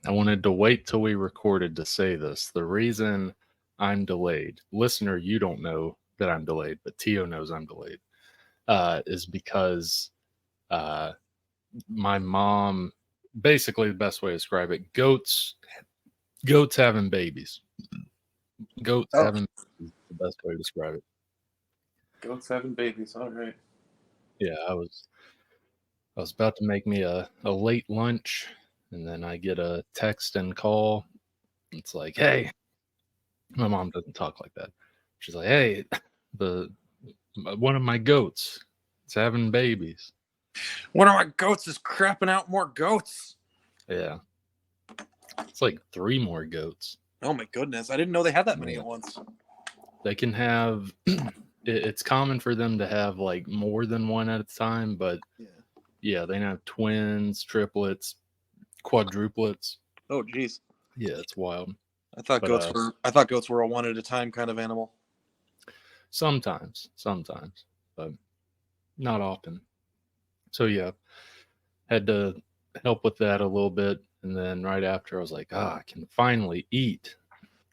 I wanted to wait till we recorded to say this. The reason I'm delayed, listener, you don't know that I'm delayed, but Teo knows I'm delayed, is because uh, my mom, basically the best way to describe it, goats having babies. Goats Oh, having babies is the best way to describe it. goats having babies. All right. Yeah, I was about to make me a late lunch, and then I get a text and call. It's like, hey, my mom doesn't talk like that. She's like, hey, the one of my goats, it's having babies. One of my goats is crapping out more goats. Yeah, it's like three more goats. Oh my goodness! I didn't know they had that many Yeah. at once. They can have. It's common for them to have like more than one at a time, but Yeah. yeah, they can have twins, triplets, quadruplets. Oh geez. Yeah, it's wild. I thought But goats were a one at a time kind of animal. sometimes, but not often. So yeah, had to help with that a little bit, and then right after I was like, I can finally eat,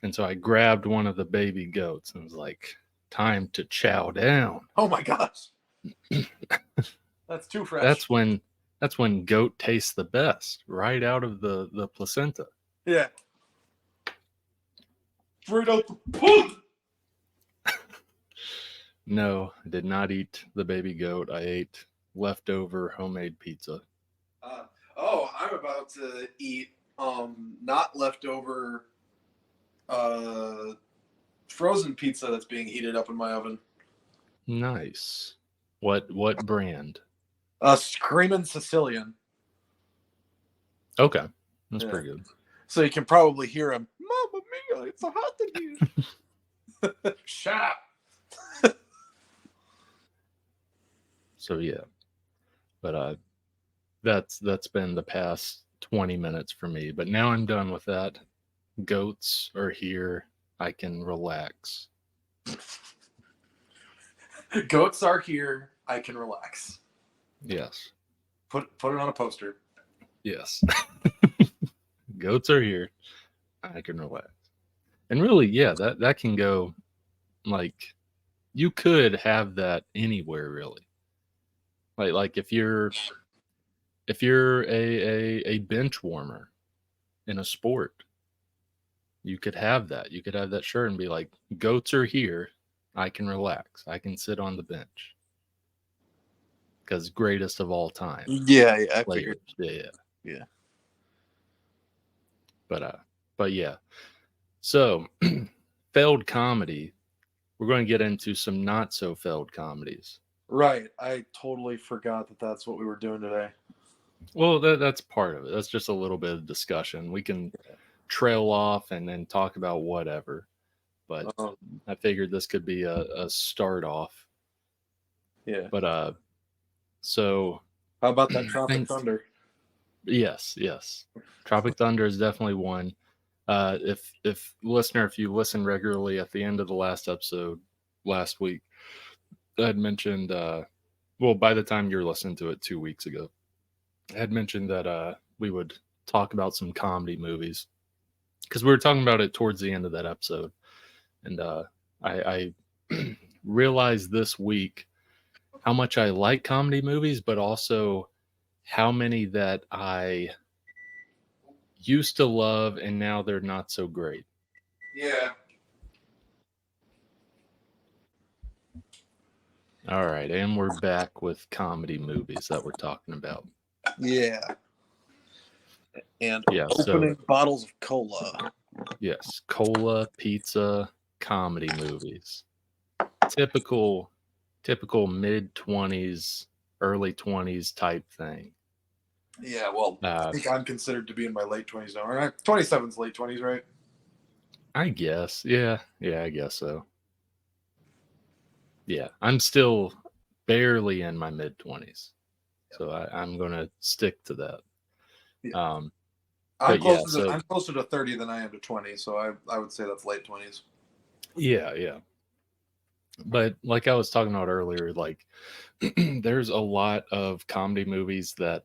and so I grabbed one of the baby goats and was like, time to chow down. Oh my gosh. That's too fresh. That's when goat tastes the best, right out of the placenta. Yeah. Straight out the pug. No, I did not eat the baby goat. I ate leftover homemade pizza. I'm about to eat not leftover frozen pizza that's being heated up in my oven. Nice. What brand? Screamin' Sicilian. Okay, that's pretty good. So you can probably hear him. Mamma mia, it's so hot in here. Shut up. So yeah, but that's been the past 20 minutes for me. But now I'm done with that. Goats are here. I can relax. Goats are here. I can relax. Yes. Put it on a poster. Yes. Goats are here. I can relax. And really, yeah, that can go like you could have that anywhere really. Like if you're a bench warmer in a sport, you could have that. You could have that shirt and be like, goats are here. I can relax. I can sit on the bench. Because greatest of all time. Yeah, I figured. Yeah. But yeah. So failed comedy. We're going to get into some not so failed comedies. Right. I totally forgot that that's what we were doing today. Well, that's part of it. That's just a little bit of discussion. We can trail off and then talk about whatever. But I figured this could be a start off. Yeah. But so how about that Tropic Thunder? Yes. Tropic Thunder is definitely one. If you listen regularly at the end of the last episode last week, I had mentioned by the time you're listening to it 2 weeks ago, I had mentioned that we would talk about some comedy movies because we were talking about it towards the end of that episode. And I realized this week how much I like comedy movies, but also how many that I used to love and now they're not so great. Yeah. All right, and we're back with comedy movies that we're talking about. Yeah. And opening bottles of cola. Yes, cola, pizza, comedy movies. Typical mid-20s, early 20s type thing. Yeah, well, I think I'm considered to be in my late 20s now. 27's late 20s, right? I guess. Yeah, I guess so. Yeah, I'm still barely in my mid-20s. So I'm going to stick to that. Yeah. I'm closer to 30 than I am to 20, so I would say that's late 20s. Yeah. But like I was talking about earlier, like there's a lot of comedy movies that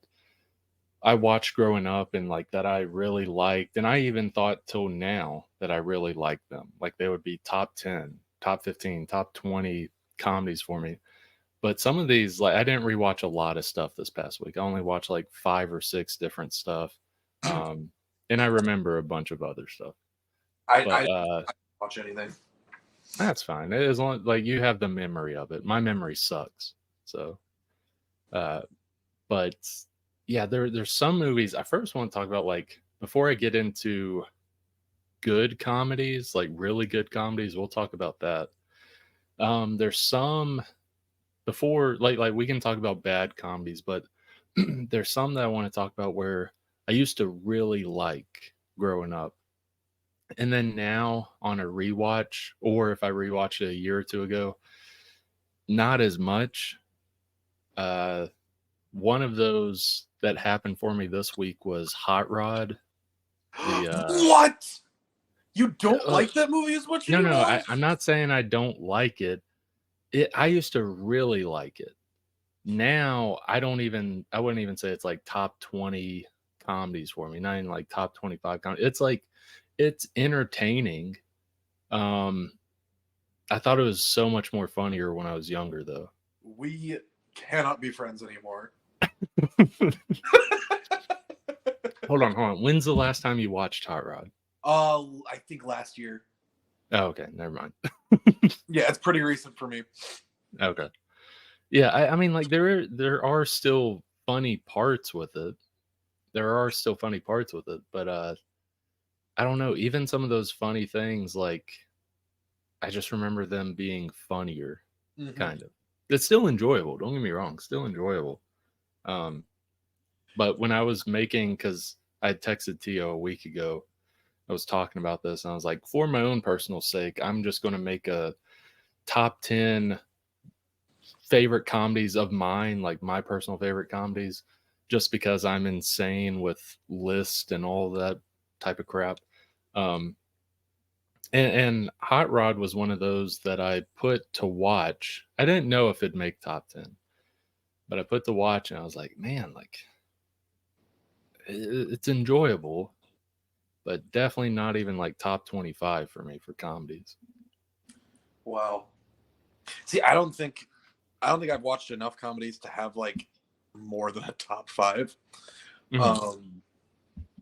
I watched growing up and like that I really liked, and I even thought till now that I really liked them. Like they would be top 10, top 15, top 20 comedies for me. But some of these, like I didn't rewatch a lot of stuff this past week. I only watched like 5 or 6 different stuff. Um, and I remember a bunch of other stuff. I But don't watch anything. that's fine. As long like you have the memory of it. My memory sucks. So uh but yeah, there's some movies I first want to talk about, like before I get into good comedies, like really good comedies, we'll talk about that. There's some before like we can talk about bad comedies, but there's some that I want to talk about where I used to really like growing up. And then now on a rewatch, or if I rewatched it a year or two ago, not as much. Uh, One of those that happened for me this week was Hot Rod. The What? You don't uh, like that movie as much no, no, anymore? I'm not saying I don't like it. I used to really like it. Now I wouldn't even say it's like top 20 comedies for me. Not even like top 25 comedy. It's like it's entertaining. Um, I thought it was so much more funnier when I was younger, though. We cannot be friends anymore. Hold on, hold on. When's the last time you watched Hot Rod? I think last year. Oh, okay, never mind. Yeah, it's pretty recent for me. Okay, yeah. I mean, like there are still funny parts with it. There are still funny parts with it, but I don't know. Even some of those funny things, like I just remember them being funnier, kind of. It's still enjoyable. Don't get me wrong, still enjoyable. Um, but when I was making, because I had texted Teo a week ago, I was talking about this, and I was like, for my own personal sake, I'm just going to make a top 10 favorite comedies of mine, like my personal favorite comedies, just because I'm insane with list and all that type of crap. Um, and Hot Rod was one of those that I put to watch. I didn't know if it'd make top 10, but I put to watch, and I was like, man, like it's enjoyable, but definitely not even like top 25 for me for comedies. Wow. See, I don't think I've watched enough comedies to have like more than a top 5. Mhm.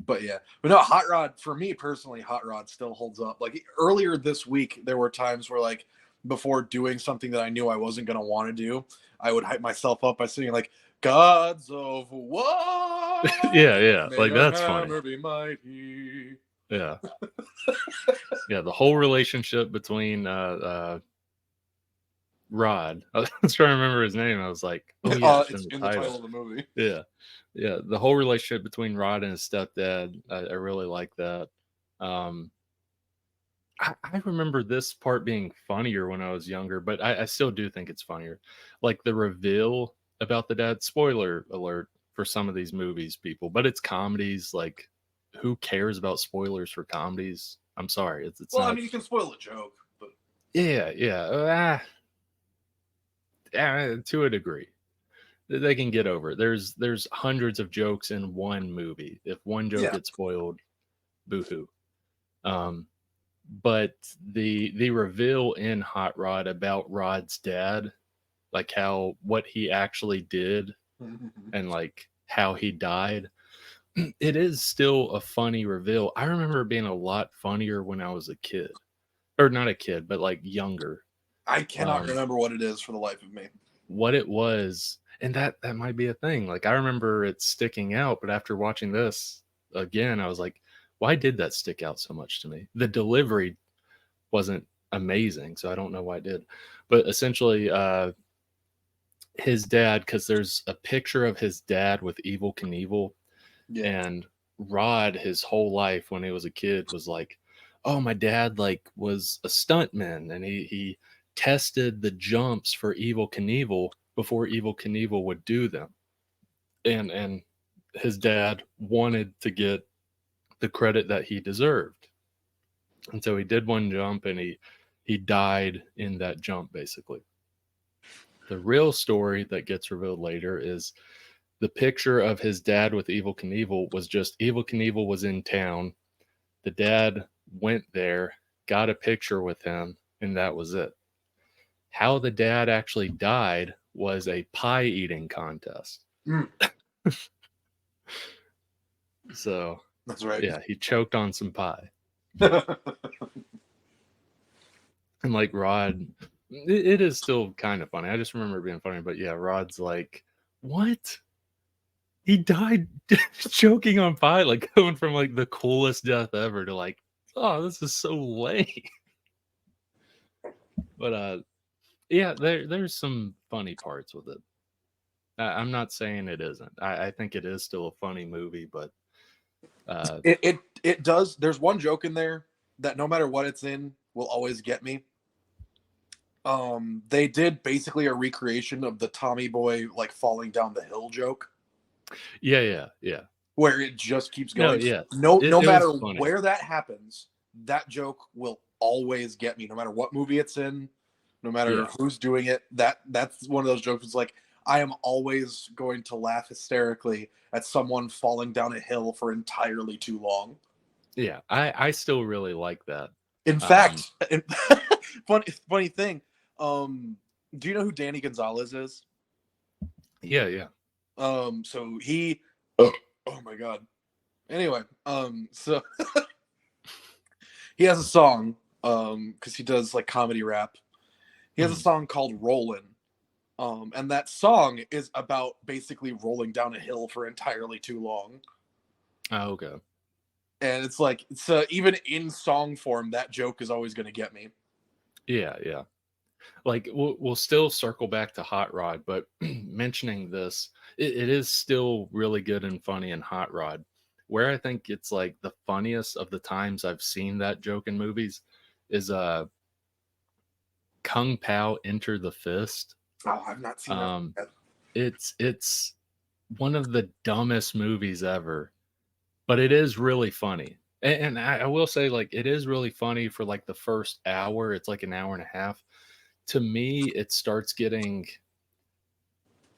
But yeah, but no, Hot Rod for me personally, Hot Rod still holds up. Like earlier this week, there were times where like before doing something that I knew I wasn't gonna want to do, I would hype myself up by singing like "Gods of War, Yeah, yeah, may like your that's funny. hammer be mighty." Yeah, yeah. The whole relationship between Rod. I was trying to remember his name. I was like, oh yeah, it's in It's the in the title. title of the movie. Yeah, yeah. The whole relationship between Rod and his stepdad, I really like that. Um, I remember this part being funnier when I was younger, but I still do think it's funnier. Like the reveal about the dad. Spoiler alert for some of these movies, people. But it's comedies. Like, who cares about spoilers for comedies? I'm sorry, it's Well, I not. mean, you can spoil a joke, but Yeah, yeah. To a degree, they can get over it. There's hundreds of jokes in one movie. If one joke yeah, gets spoiled, boohoo. Um, but the reveal in Hot Rod about Rod's dad, like how what he actually did and like how he died, it is still a funny reveal. I remember it being a lot funnier when I was a kid, or not a kid, but like younger. I cannot Um, remember what it is for the life of me. what it was, and that might be a thing. Like I remember it sticking out, but after watching this again, I was like, why did that stick out so much to me? The delivery wasn't amazing, so I don't know why it did. But essentially, his dad, because there's a picture of his dad with Evil Knievel, Yeah. and Rod, his whole life when he was a kid, was like, "Oh, my dad like was a stuntman, and he tested the jumps for Evil Knievel before Evil Knievel would do them." And his dad wanted to get the credit that he deserved, and so he did one jump, and he died in that jump basically. The real story that gets revealed later is the picture of his dad with Evil Knievel was just Evil Knievel was in town. The dad went there, got a picture with him, and that was it. How the dad actually died was a pie eating contest. Mm. So That's right. yeah, he choked on some pie. And like Rod, it is still kind of funny. I just remember it being funny, but yeah, Rod's like, what? He died choking on pie, like going from like the coolest death ever to like, oh, this is so lame. But yeah, there's some funny parts with it. I'm not saying it isn't. I think it is still a funny movie, but it does. There's one joke in there that no matter what it's in will always get me. They did basically a recreation of the Tommy Boy like falling down the hill joke. Yeah. Where it just keeps going. No, yeah. No It matter was funny. where that happens, that joke will always get me, no matter what movie it's in, no matter who's doing it. That's one of those jokes. It's like I am always going to laugh hysterically at someone falling down a hill for entirely too long. Yeah, I still really like that. In fact, funny thing. Do you know who Danny Gonzalez is? Yeah. So he. Oh my god. Anyway, so he has a song, because he does like comedy rap. He has a song called "Rollin'," and that song is about basically rolling down a hill for entirely too long. Oh, okay. And it's like, even in song form, that joke is always going to get me. Yeah. Like we'll still circle back to Hot Rod, but mentioning this, it is still really good and funny in Hot Rod. Where I think it's like the funniest of the times I've seen that joke in movies is Kung Pao Enter the Fist. Oh, I've not seen that yet. It's one of the dumbest movies ever, but it is really funny. And I will say, like, it is really funny for like the first hour. It's like an hour and a half. To me, it starts getting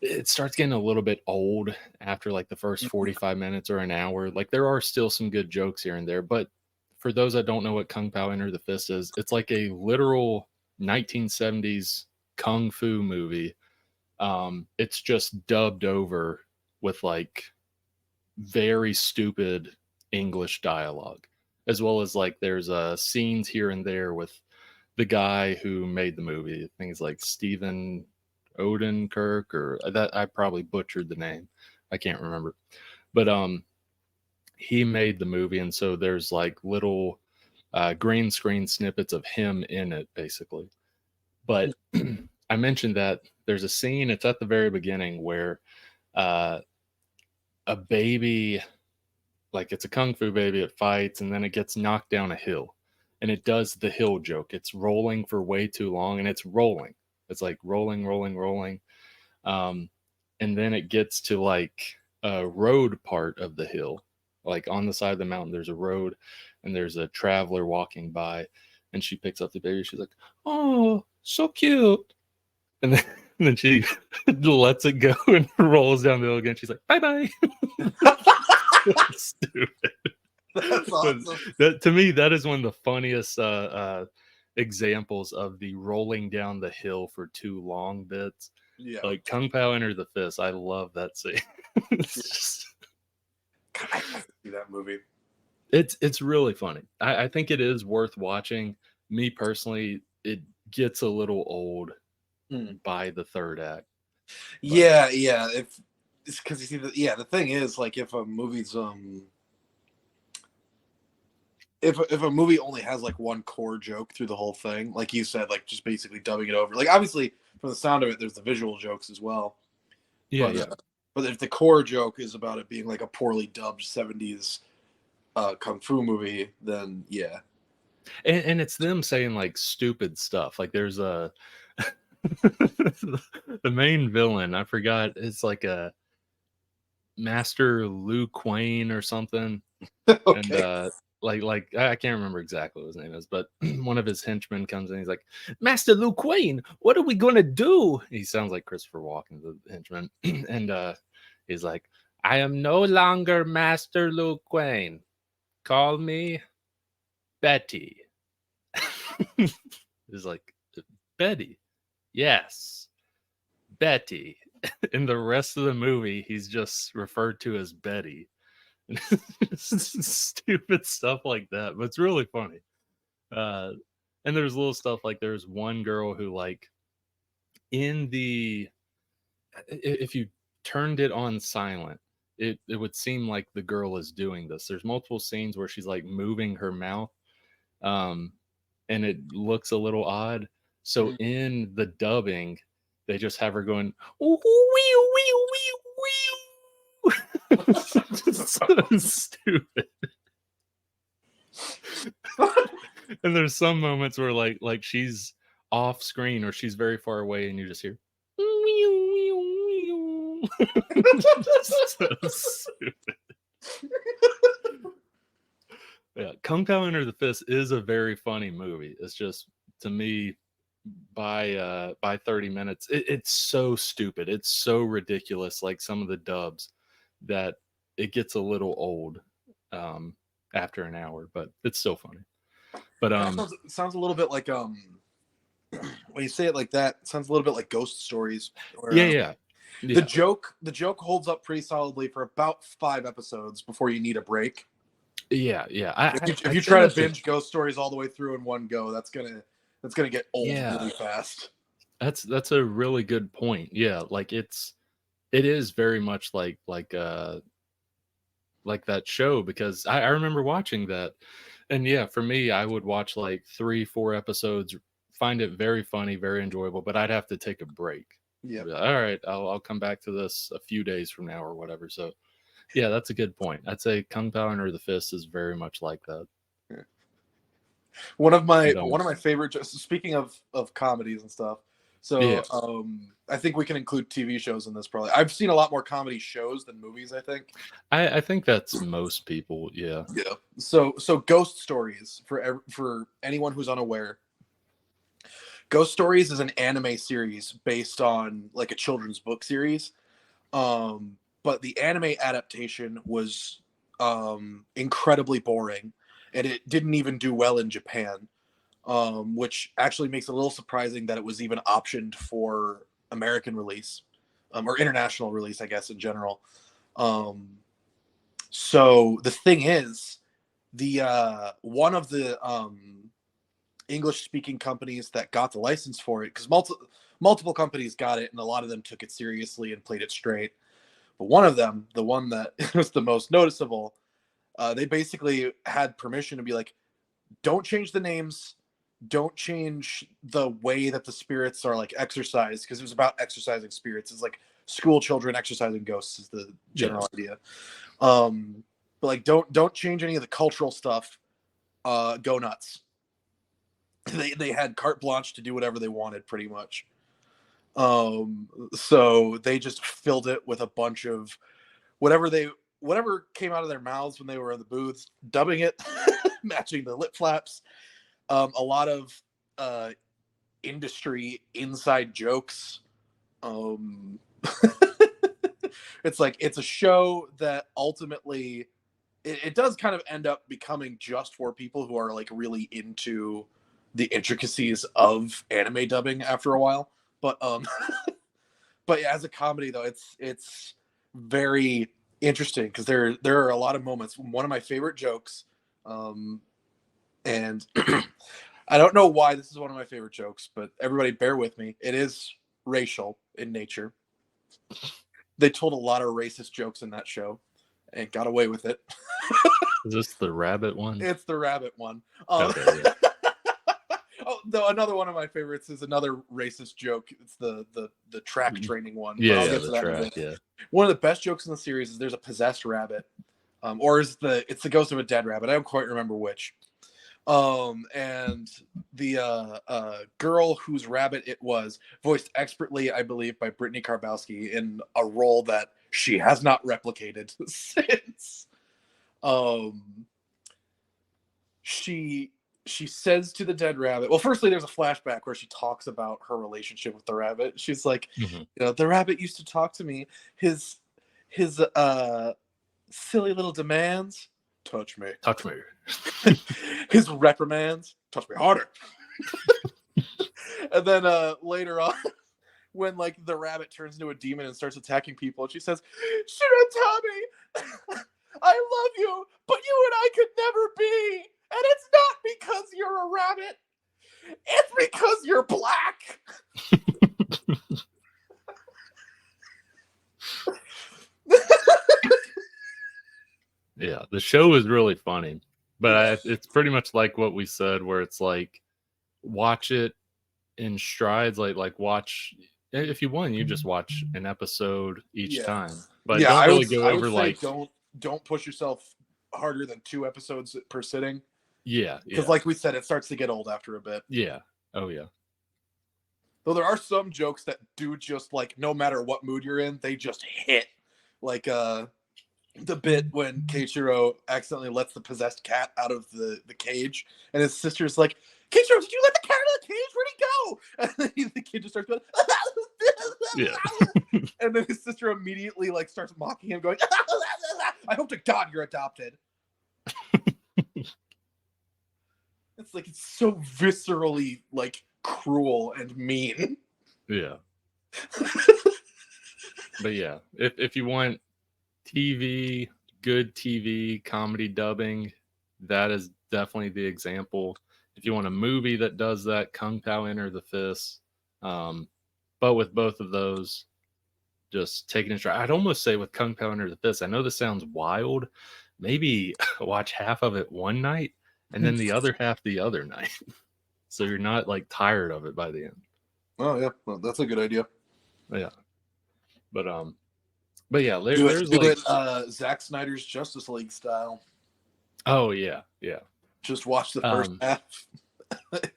a little bit old after like the first 45 minutes or an hour. Like there are still some good jokes here and there, but for those that don't know what Kung Pao Enter the Fist is, it's like a literal 1970s kung fu movie. It's just dubbed over with like very stupid English dialogue, as well as like there's scenes here and there with the guy who made the movie. Things like Stephen Odenkirk, or that I probably butchered the name. I can't remember, but he made the movie, and so there's like little green screen snippets of him in it, basically. But I mentioned that there's a scene. It's at the very beginning where a baby, like it's a kung fu baby, it fights and then it gets knocked down a hill, and it does the hill joke. It's rolling for way too long, and it's rolling. It's like rolling. And then it gets to like a road part of the hill. Like on the side of the mountain, there's a road and there's a traveler walking by, and she picks up the baby. She's like, oh, so cute. And then she lets it go and rolls down the hill again. She's like, bye-bye. Stupid. That's awesome. To me, that is one of the funniest examples of the rolling down the hill for too long bits. Yeah. Like Kung Pao Enter the Fist. I love that scene. God, I have to see that movie. It's really funny. I think it is worth watching. Me personally, it gets a little old by the third act. But, yeah. If it's because you see the thing is, like, if a movie's if a movie only has like one core joke through the whole thing, like you said, like just basically dubbing it over. Like obviously from the sound of it, there's the visual jokes as well. Yeah. But if the core joke is about it being like a poorly dubbed 70s kung fu movie, then yeah. And it's them saying like stupid stuff. Like there's a the main villain, I forgot, it's like a Master Liu Quain or something. Okay. And like I can't remember exactly what his name is, but one of his henchmen comes in. He's like, Master Liu Quain, what are we gonna do? He sounds like Christopher Walken, the henchman. And He's like, I am no longer Master Luke Wayne. Call me Betty. He's like, Betty. Yes, Betty. In the rest of the movie, he's just referred to as Betty. Stupid stuff like that, but it's really funny. And there's little stuff like there's one girl who like in the if you turned it on silent, it would seem like the girl is doing this. There's multiple scenes where she's like moving her mouth, um, and it looks a little odd. So in the dubbing, they just have her going "Wee, wee, wee, wee." So stupid. And there's some moments where like she's off screen or she's very far away, and you just hear. So stupid. Yeah, Kung Pao Enter the Fist is a very funny movie. It's just, to me, by 30 minutes, it's so stupid. It's so ridiculous, like some of the dubs, that it gets a little old after an hour, but it's still funny. But sounds a little bit like when you say it like that, it sounds a little bit like Ghost Stories. Where, yeah. The joke holds up pretty solidly for about 5 episodes before you need a break. Yeah. If you try to binge Ghost Stories all the way through in one go, that's gonna get old really fast. That's a really good point. Yeah, like it is very much like that show, because I remember watching that, and yeah, for me, I would watch like 3-4 episodes, find it very funny, very enjoyable, but I'd have to take a break. Yeah. Like, all right, I'll come back to this a few days from now or whatever. So yeah, that's a good point. I'd say Kung Pao Enter the Fist is very much like that. Yeah. One of my favorite, speaking of comedies and stuff. So yeah. I think we can include TV shows in this probably. I've seen a lot more comedy shows than movies, I think. I think that's most people, yeah. Yeah. So Ghost Stories, for anyone who's unaware, Ghost Stories is an anime series based on like a children's book series. But the anime adaptation was incredibly boring, and it didn't even do well in Japan, which actually makes it a little surprising that it was even optioned for American release, or international release, I guess, in general. So the thing is, the one of the English-speaking companies that got the license for it, because multiple companies got it, and a lot of them took it seriously and played it straight. But one of them, the one that was the most noticeable, they basically had permission to be like, don't change the names, don't change the way that the spirits are like exercised, because it was about exercising spirits. It's like school children exercising ghosts is the general idea. But like, don't change any of the cultural stuff. Go nuts. They had carte blanche to do whatever they wanted, pretty much. So they just filled it with a bunch of whatever came out of their mouths when they were in the booths, dubbing it, matching the lip flaps. A lot of industry inside jokes. It's like, it's a show that ultimately it does kind of end up becoming just for people who are like really into the intricacies of anime dubbing after a while. But but yeah, as a comedy though, it's very interesting, because there are a lot of moments. One of my favorite jokes, and I don't know why this is one of my favorite jokes, but everybody bear with me. It is racial in nature. They told a lot of racist jokes in that show and got away with it. Is this the rabbit one? It's the rabbit one. Okay, yeah. Oh, though another one of my favorites is another racist joke. It's the track training one. Yeah, the track. Yeah. One of the best jokes in the series is there's a possessed rabbit, or it's the ghost of a dead rabbit. I don't quite remember which. And the girl whose rabbit it was, voiced expertly, I believe, by Brittany Karbowski, in a role that she has not replicated since. She says to the dead rabbit, well, firstly, there's a flashback where she talks about her relationship with the rabbit. She's like, you know, the rabbit used to talk to me. His his silly little demands, touch me. Touch me. His reprimands, touch me harder. And then later on, when like the rabbit turns into a demon and starts attacking people, and she says, Shiratommy, I love you, but you and I could never be. And it's not because you're a rabbit. It's because you're black. Yeah, the show is really funny, but it's pretty much like what we said, where it's like, watch it in strides. Like watch, if you want, you just watch an episode each time, but don't really go over like don't push yourself harder than 2 episodes per sitting. Yeah, because like we said, it starts to get old after a bit. Yeah. Oh yeah. Though there are some jokes that do just like, no matter what mood you're in, they just hit. Like the bit when Keiichiro accidentally lets the possessed cat out of the cage, and his sister's like, Keiichiro, did you let the cat out of the cage? Where'd he go? And then the kid just starts going, yeah. And then his sister immediately like starts mocking him, going, I hope to God you're adopted. It's like, it's so viscerally like cruel and mean. Yeah. But yeah, if you want TV, good TV, comedy dubbing, that is definitely the example. If you want a movie that does that, Kung Pao Enter the Fist. But with both of those, just taking a try. I'd almost say with Kung Pao Enter the Fist, I know this sounds wild. Maybe watch half of it one night and then the other half the other night. So you're not like tired of it by the end. Oh yeah, well, that's a good idea. Yeah. But yeah, there's like Zack Snyder's Justice League style. Oh yeah, yeah. Just watch the first half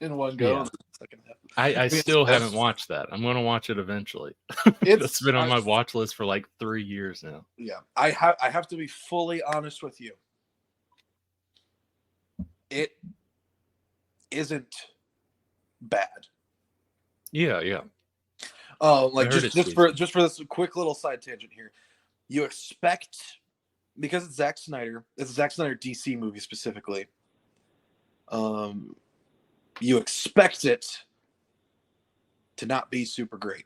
in one go. Yeah. And the second half. I still haven't watched that. I'm going to watch it eventually. It's been on my watch list for like 3 years now. Yeah, I have to be fully honest with you. It isn't bad. Yeah, yeah. Like just for this quick little side tangent here, you expect, because it's Zack Snyder, it's a Zack Snyder DC movie specifically. You expect it to not be super great,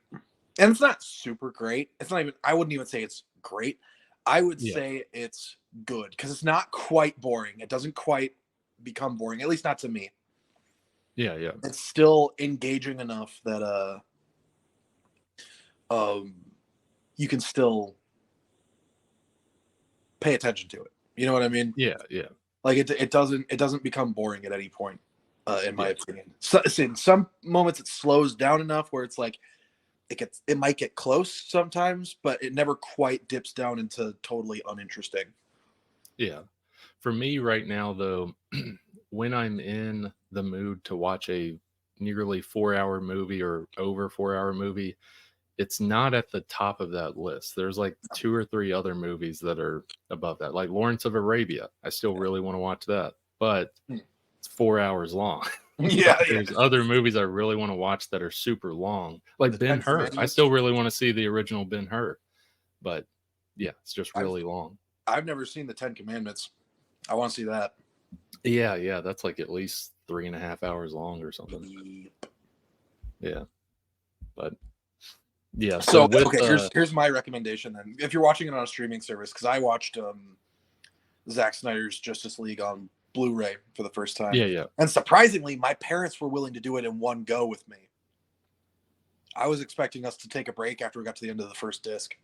and it's not super great. It's not even. I wouldn't even say it's great. I would say it's good because it's not quite boring. It doesn't quite become boring, at least not to me. Yeah, yeah. It's still engaging enough that you can still pay attention to it. You know what I mean? Yeah, yeah. Like it doesn't become boring at any point, in my opinion. So in some moments it slows down enough where it's like it might get close sometimes, but it never quite dips down into totally uninteresting. Yeah. For me right now though, when I'm in the mood to watch a nearly 4-hour movie or over 4-hour movie, it's not at the top of that list. There's like 2 or 3 other movies that are above that, like Lawrence of Arabia. I still really want to watch that, but it's 4 hours long. Yeah, There's other movies I really want to watch that are super long, like Ben-Hur. I still really want to see the original Ben-Hur, but yeah, it's just really long. I've never seen the 10 Commandments. I want to see that. Yeah, that's like at least 3.5 hours long or something. Yeah, but yeah. So okay, here's my recommendation then. If you're watching it on a streaming service, because I watched Zack Snyder's Justice League on Blu-ray for the first time. Yeah. And surprisingly, my parents were willing to do it in one go with me. I was expecting us to take a break after we got to the end of the first disc,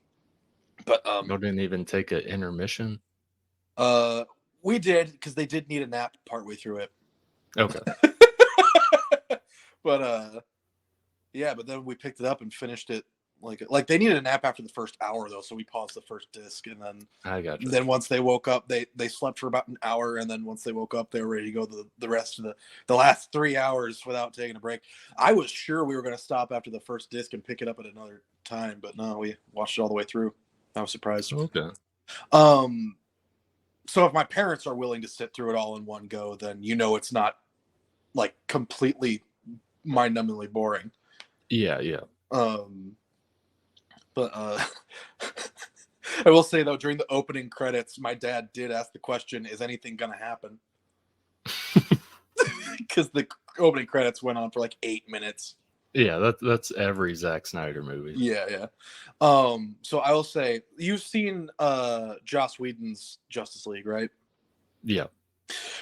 but you didn't even take an intermission. We did, because they did need a nap partway through it. Okay. But yeah, but then we picked it up and finished it. Like they needed a nap after the first hour though, so we paused the first disc, and then I got you. Then once they woke up, they slept for about an hour, and then once they woke up, they were ready to go the rest of the last 3 hours without taking a break. I was sure we were going to stop after the first disc and pick it up at another time, but no, we watched it all the way through. I was surprised. Okay. So if my parents are willing to sit through it all in one go, then it's not like completely mind-numbingly boring. Yeah. But I will say though, during the opening credits, my dad did ask the question, "Is anything gonna happen?" Because the opening credits went on for like 8 minutes. Yeah, that's every Zack Snyder movie. Yeah. So I will say, you've seen Joss Whedon's Justice League, right? Yeah.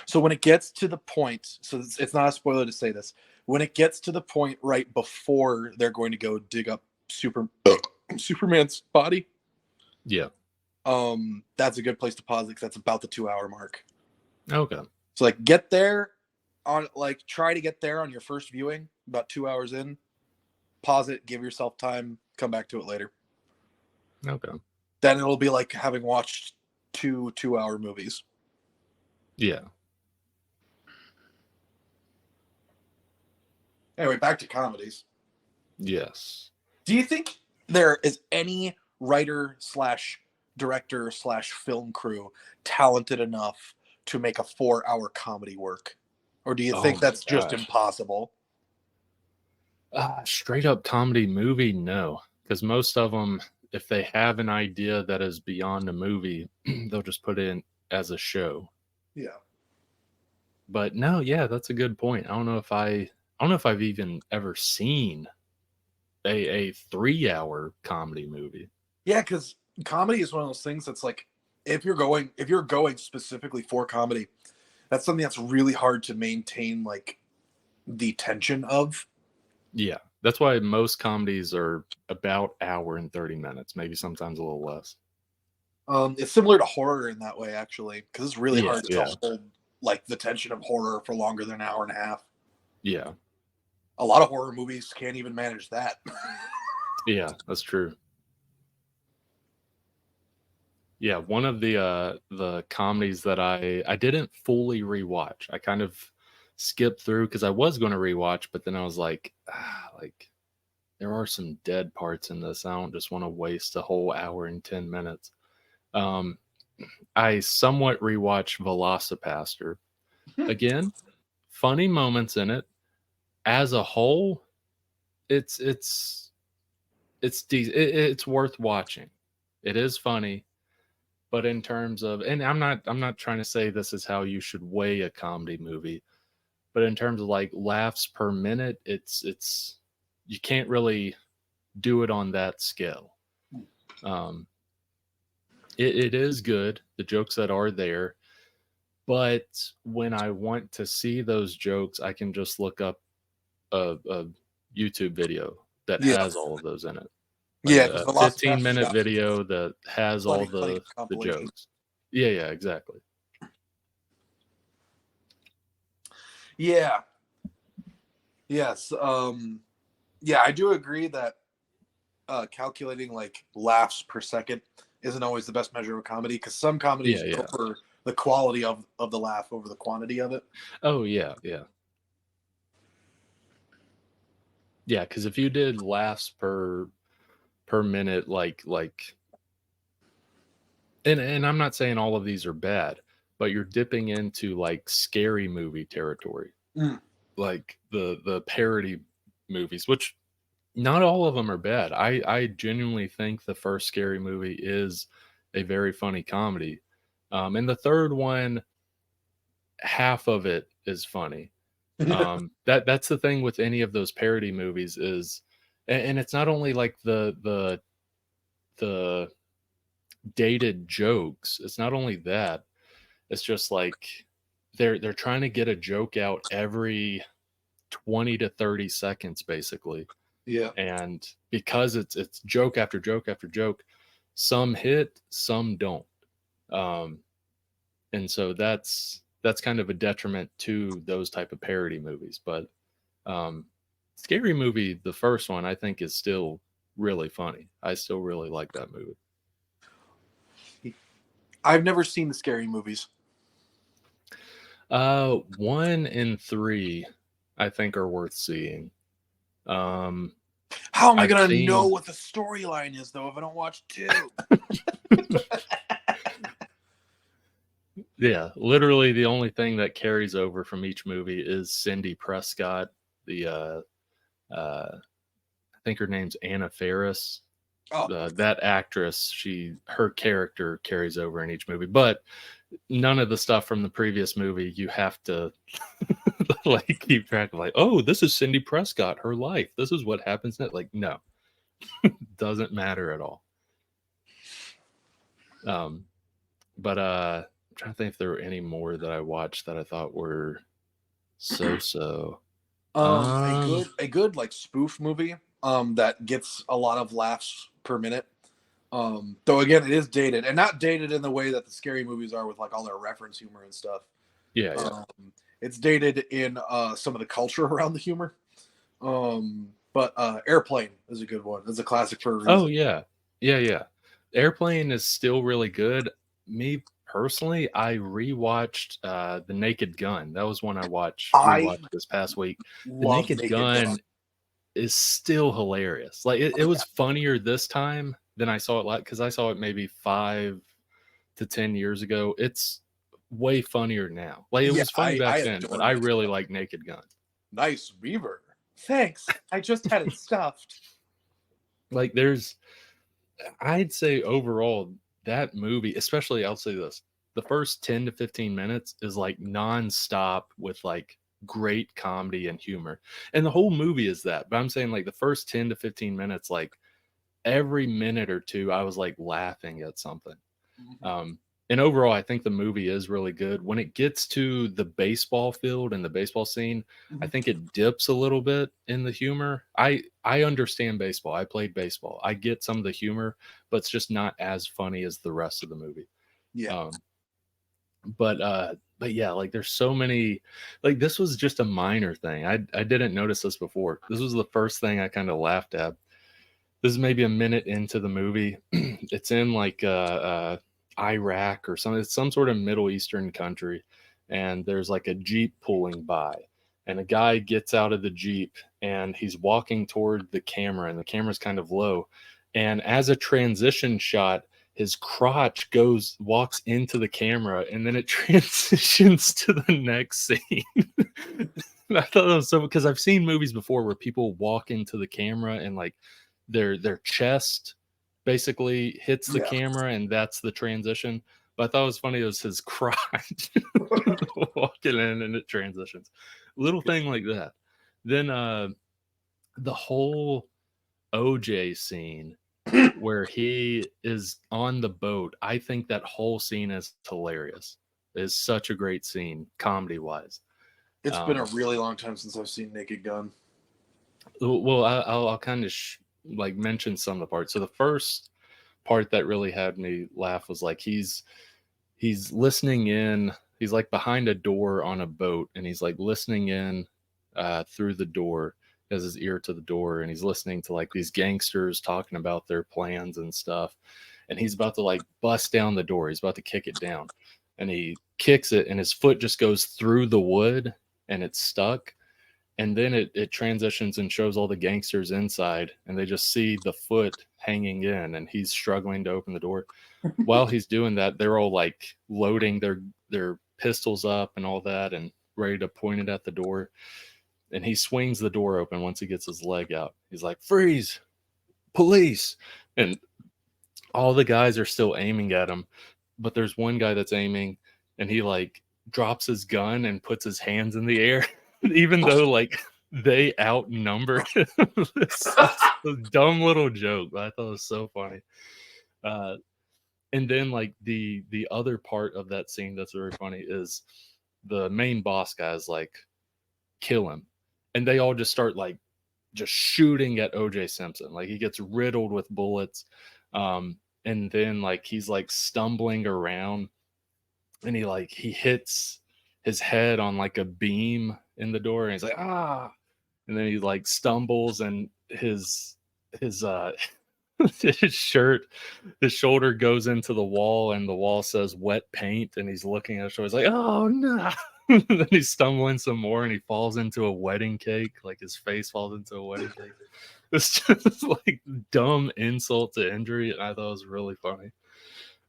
So when it gets to the point, so it's not a spoiler to say this, when it gets to the point right before they're going to go dig up Superman's body, Yeah. that's a good place to pause it because that's about the 2-hour mark. Okay. So like get there on like try to get there on your first viewing, about 2 hours in, pause it, give yourself time, come back to it later. Okay. Then it'll be like having watched 2-hour movies. Yeah. Anyway, back to comedies. Yes. Do you think there is any writer slash director slash film crew talented enough to make a 4-hour comedy work? Or do you think that's just impossible? Straight up comedy movie, no. Because most of them, if they have an idea that is beyond a movie, they'll just put it in as a show. Yeah. But no, yeah, that's a good point. I don't know if I've even ever seen a 3-hour comedy movie. Yeah, because comedy is one of those things that's like, if you're going specifically for comedy, that's something that's really hard to maintain like the tension of. Yeah. That's why most comedies are about hour and 30 minutes, maybe sometimes a little less. It's similar to horror in that way, actually, because it's really hard to Yeah. hold like the tension of horror for longer than an hour and a half. Yeah. A lot of horror movies can't even manage that. Yeah, that's true. Yeah, one of the comedies that I didn't fully rewatch. I kind of skipped through because I was going to rewatch, but then I was like, like there are some dead parts in this. I don't just want to waste a whole hour and 10 minutes. I somewhat rewatched Velocipaster. Again, funny moments in it. As a whole, it's worth watching. It is funny. But in terms of, and I'm not trying to say this is how you should weigh a comedy movie, but in terms of like laughs per minute, it's you can't really do it on that scale. It is good, the jokes that are there, but when I want to see those jokes, I can just look up a YouTube video that has all of those in it. Like Yeah, a 15-minute video that has all the jokes. Yeah, exactly. Yeah. Yes. Yeah, I do agree that calculating like laughs per second isn't always the best measure of comedy, because some comedies go for the quality of the laugh over the quantity of it. Oh yeah. Yeah, because if you did laughs per minute, like and I'm not saying all of these are bad, but you're dipping into like scary movie territory. Like the parody movies, which not all of them are bad. I genuinely think the first Scary Movie is a very funny comedy. And the third one, half of it is funny. That's the thing with any of those parody movies is, and it's not only like the dated jokes. It's not only that. It's just like they're trying to get a joke out every 20 to 30 seconds, basically. Yeah. And because it's joke after joke after joke, some hit, some don't. And so that's kind of a detriment to those type of parody movies. But Scary Movie, the first one, I think is still really funny. I still really like that movie. I've never seen the Scary movies. 1 and 3, I think, are worth seeing. How am I going to know what the storyline is, though, if I don't watch 2? Yeah, literally the only thing that carries over from each movie is Cindy Prescott. I think her name's Anna Faris. That actress, her character carries over in each movie, but none of the stuff from the previous movie you have to like keep track of. Like, oh, this is Cindy Prescott, her life. This is what happens next. Like, no, doesn't matter at all. But I'm trying to think if there were any more that I watched that I thought were so. A good like spoof movie that gets a lot of laughs per minute. Though again, it is dated, and not dated in the way that the scary movies are with like all their reference humor and stuff. Yeah. It's dated in some of the culture around the humor. But Airplane is a good one. It's a classic for a reason. Oh yeah. Airplane is still really good. Me personally, I rewatched The Naked Gun. That was one I rewatched this past week. The Naked Gun is still hilarious. Like it was funnier this time than I saw it because I saw it maybe 5 to 10 years ago. It's way funnier now. Like it was funny back then, but I really like Naked Gun. Nice beaver. Thanks. I just had it stuffed. Like I'd say overall that movie, especially I'll say this, the first 10 to 15 minutes is like nonstop with like great comedy and humor. And the whole movie is that. But I'm saying like the first 10 to 15 minutes, like every minute or two, I was like laughing at something. And overall, I think the movie is really good. When it gets to the baseball field and the baseball scene, I think it dips a little bit in the humor. I understand baseball. I played baseball. I get some of the humor, but it's just not as funny as the rest of the movie. Yeah. But yeah, like there's so many, like this was just a minor thing. I didn't notice this before. This was the first thing I kind of laughed at. This is maybe a minute into the movie. It's in like Iraq or something. It's some sort of Middle Eastern country, and there's like a Jeep pulling by, and a guy gets out of the Jeep and he's walking toward the camera, and the camera's kind of low, and as a transition shot, his crotch walks into the camera, and then it transitions to the next scene. I thought that was so, because I've seen movies before where people walk into the camera and like their chest basically hits the camera, and that's the transition. But I thought it was funny, it was his crotch walking in and it transitions. Little thing like that. Then the whole OJ scene where he is on the boat, I think that whole scene is hilarious. It's such a great scene, comedy wise. It's been a really long time since I've seen Naked Gun. Well, I'll kind of like mention some of the parts. So the first part that really had me laugh was like he's listening in. He's like behind a door on a boat, and he's like listening in through the door. He has his ear to the door, and he's listening to like these gangsters talking about their plans and stuff. And he's about to like bust down the door. He's about to kick it down, and he kicks it, and his foot just goes through the wood, and it's stuck. And then it transitions and shows all the gangsters inside, and they just see the foot hanging in, and he's struggling to open the door. While he's doing that, they're all like loading their pistols up and all that, and ready to point it at the door. And he swings the door open once he gets his leg out. He's like, "Freeze, police!" And all the guys are still aiming at him, but there's one guy that's aiming, and he like drops his gun and puts his hands in the air. Even though like they outnumber him. It's a dumb little joke, but I thought it was so funny. And then like the other part of that scene that's very funny is the main boss guys like kill him, and they all just start like just shooting at OJ Simpson. Like he gets riddled with bullets, and then like he's like stumbling around, and he hits his head on like a beam in the door, and he's like, "Ah," and then he like stumbles, and his his shirt, his shoulder goes into the wall, and the wall says wet paint, and he's looking at his shoulder. He's like, "Oh no." And then he's stumbling some more, and he falls into a wedding cake. Like his face falls into a wedding cake. It's just like dumb insult to injury, and I thought it was really funny.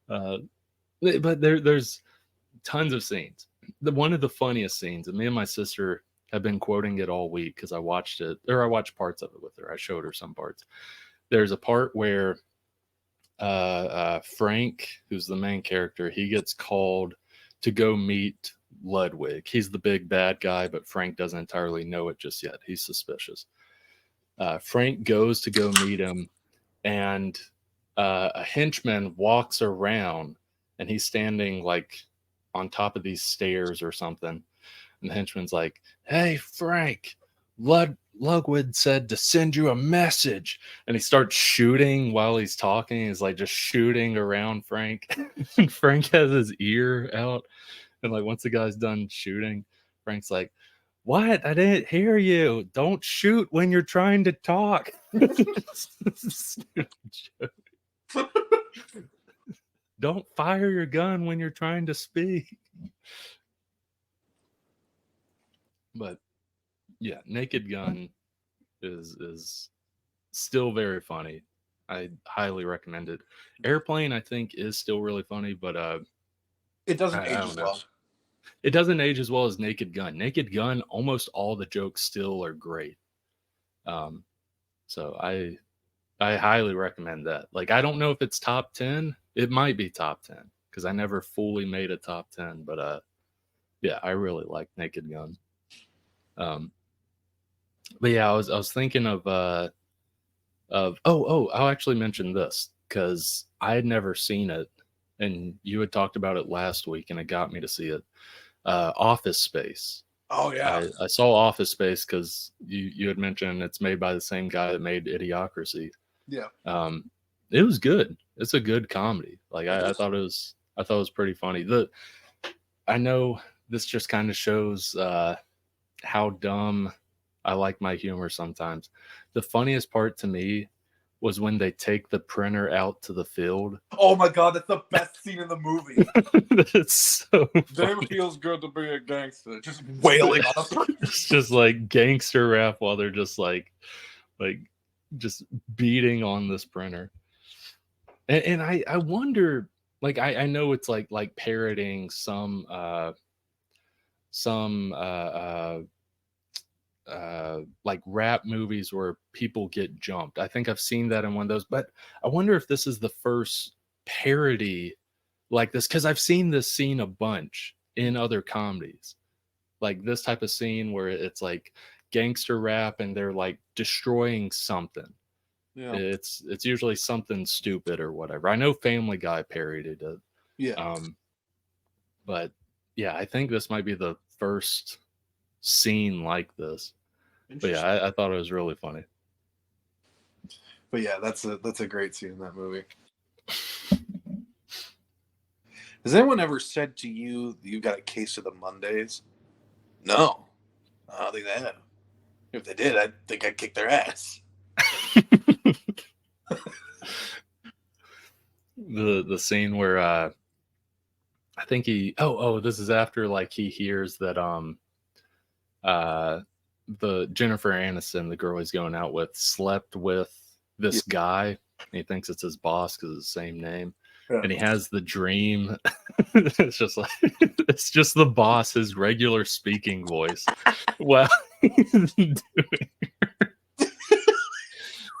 But there's tons of scenes. One of the funniest scenes, and me and my sister have been quoting it all week because I watched parts of it with her. I showed her some parts. There's a part where Frank, who's the main character, he gets called to go meet Ludwig. He's the big bad guy, but Frank doesn't entirely know it just yet. He's suspicious. Frank goes to go meet him, and a henchman walks around, and he's standing like on top of these stairs or something. And the henchman's like, "Hey, Frank, Ludwig said to send you a message." And he starts shooting while he's talking. He's like just shooting around Frank. And Frank has his ear out. And like once the guy's done shooting, Frank's like, "What? I didn't hear you. Don't shoot when you're trying to talk." Don't fire your gun when you're trying to speak. But yeah, Naked Gun is still very funny. I highly recommend it. Airplane, I think, is still really funny, but it doesn't I age don't as know. well. It doesn't age as well as Naked Gun. Naked Gun, almost all the jokes still are great. So I highly recommend that. Like, I don't know if it's top 10. It might be top 10 because I never fully made a top 10. But yeah, I really like Naked Gun. But yeah, I was thinking of I'll actually mention this because I had never seen it, and you had talked about it last week, and it got me to see it. Office Space. Oh yeah, I saw Office Space because you had mentioned it's made by the same guy that made Idiocracy. yeah. It was good. It's a good comedy. Like I thought it was pretty funny. I know this just kind of shows how dumb I like my humor sometimes. The funniest part to me was when they take the printer out to the field. Oh my god, that's the best scene in the movie. It's so Damn, it feels good to be a gangster. Just wailing on a It's just like gangster rap while they're just like just beating on this printer. And I wonder, like I know it's like parroting some like rap movies where people get jumped. I think I've seen that in one of those, but I wonder if this is the first parody like this, because I've seen this scene a bunch in other comedies, like this type of scene where it's like gangster rap and they're like destroying something. Yeah. It's usually something stupid or whatever. I know Family Guy parodied it. Yeah. But yeah, I think this might be the first scene like this. But yeah, I thought it was really funny. But yeah, that's a great scene in that movie. Has anyone ever said to you you got a case of the Mondays? No, I don't think they have. If they did, I think I'd kick their ass. The scene where I think he this is after like he hears that the Jennifer Aniston, the girl he's going out with, slept with this guy, and he thinks it's his boss because it's the same name. Yeah. And he has the dream. It's just the boss, his regular speaking voice. Well, he's doing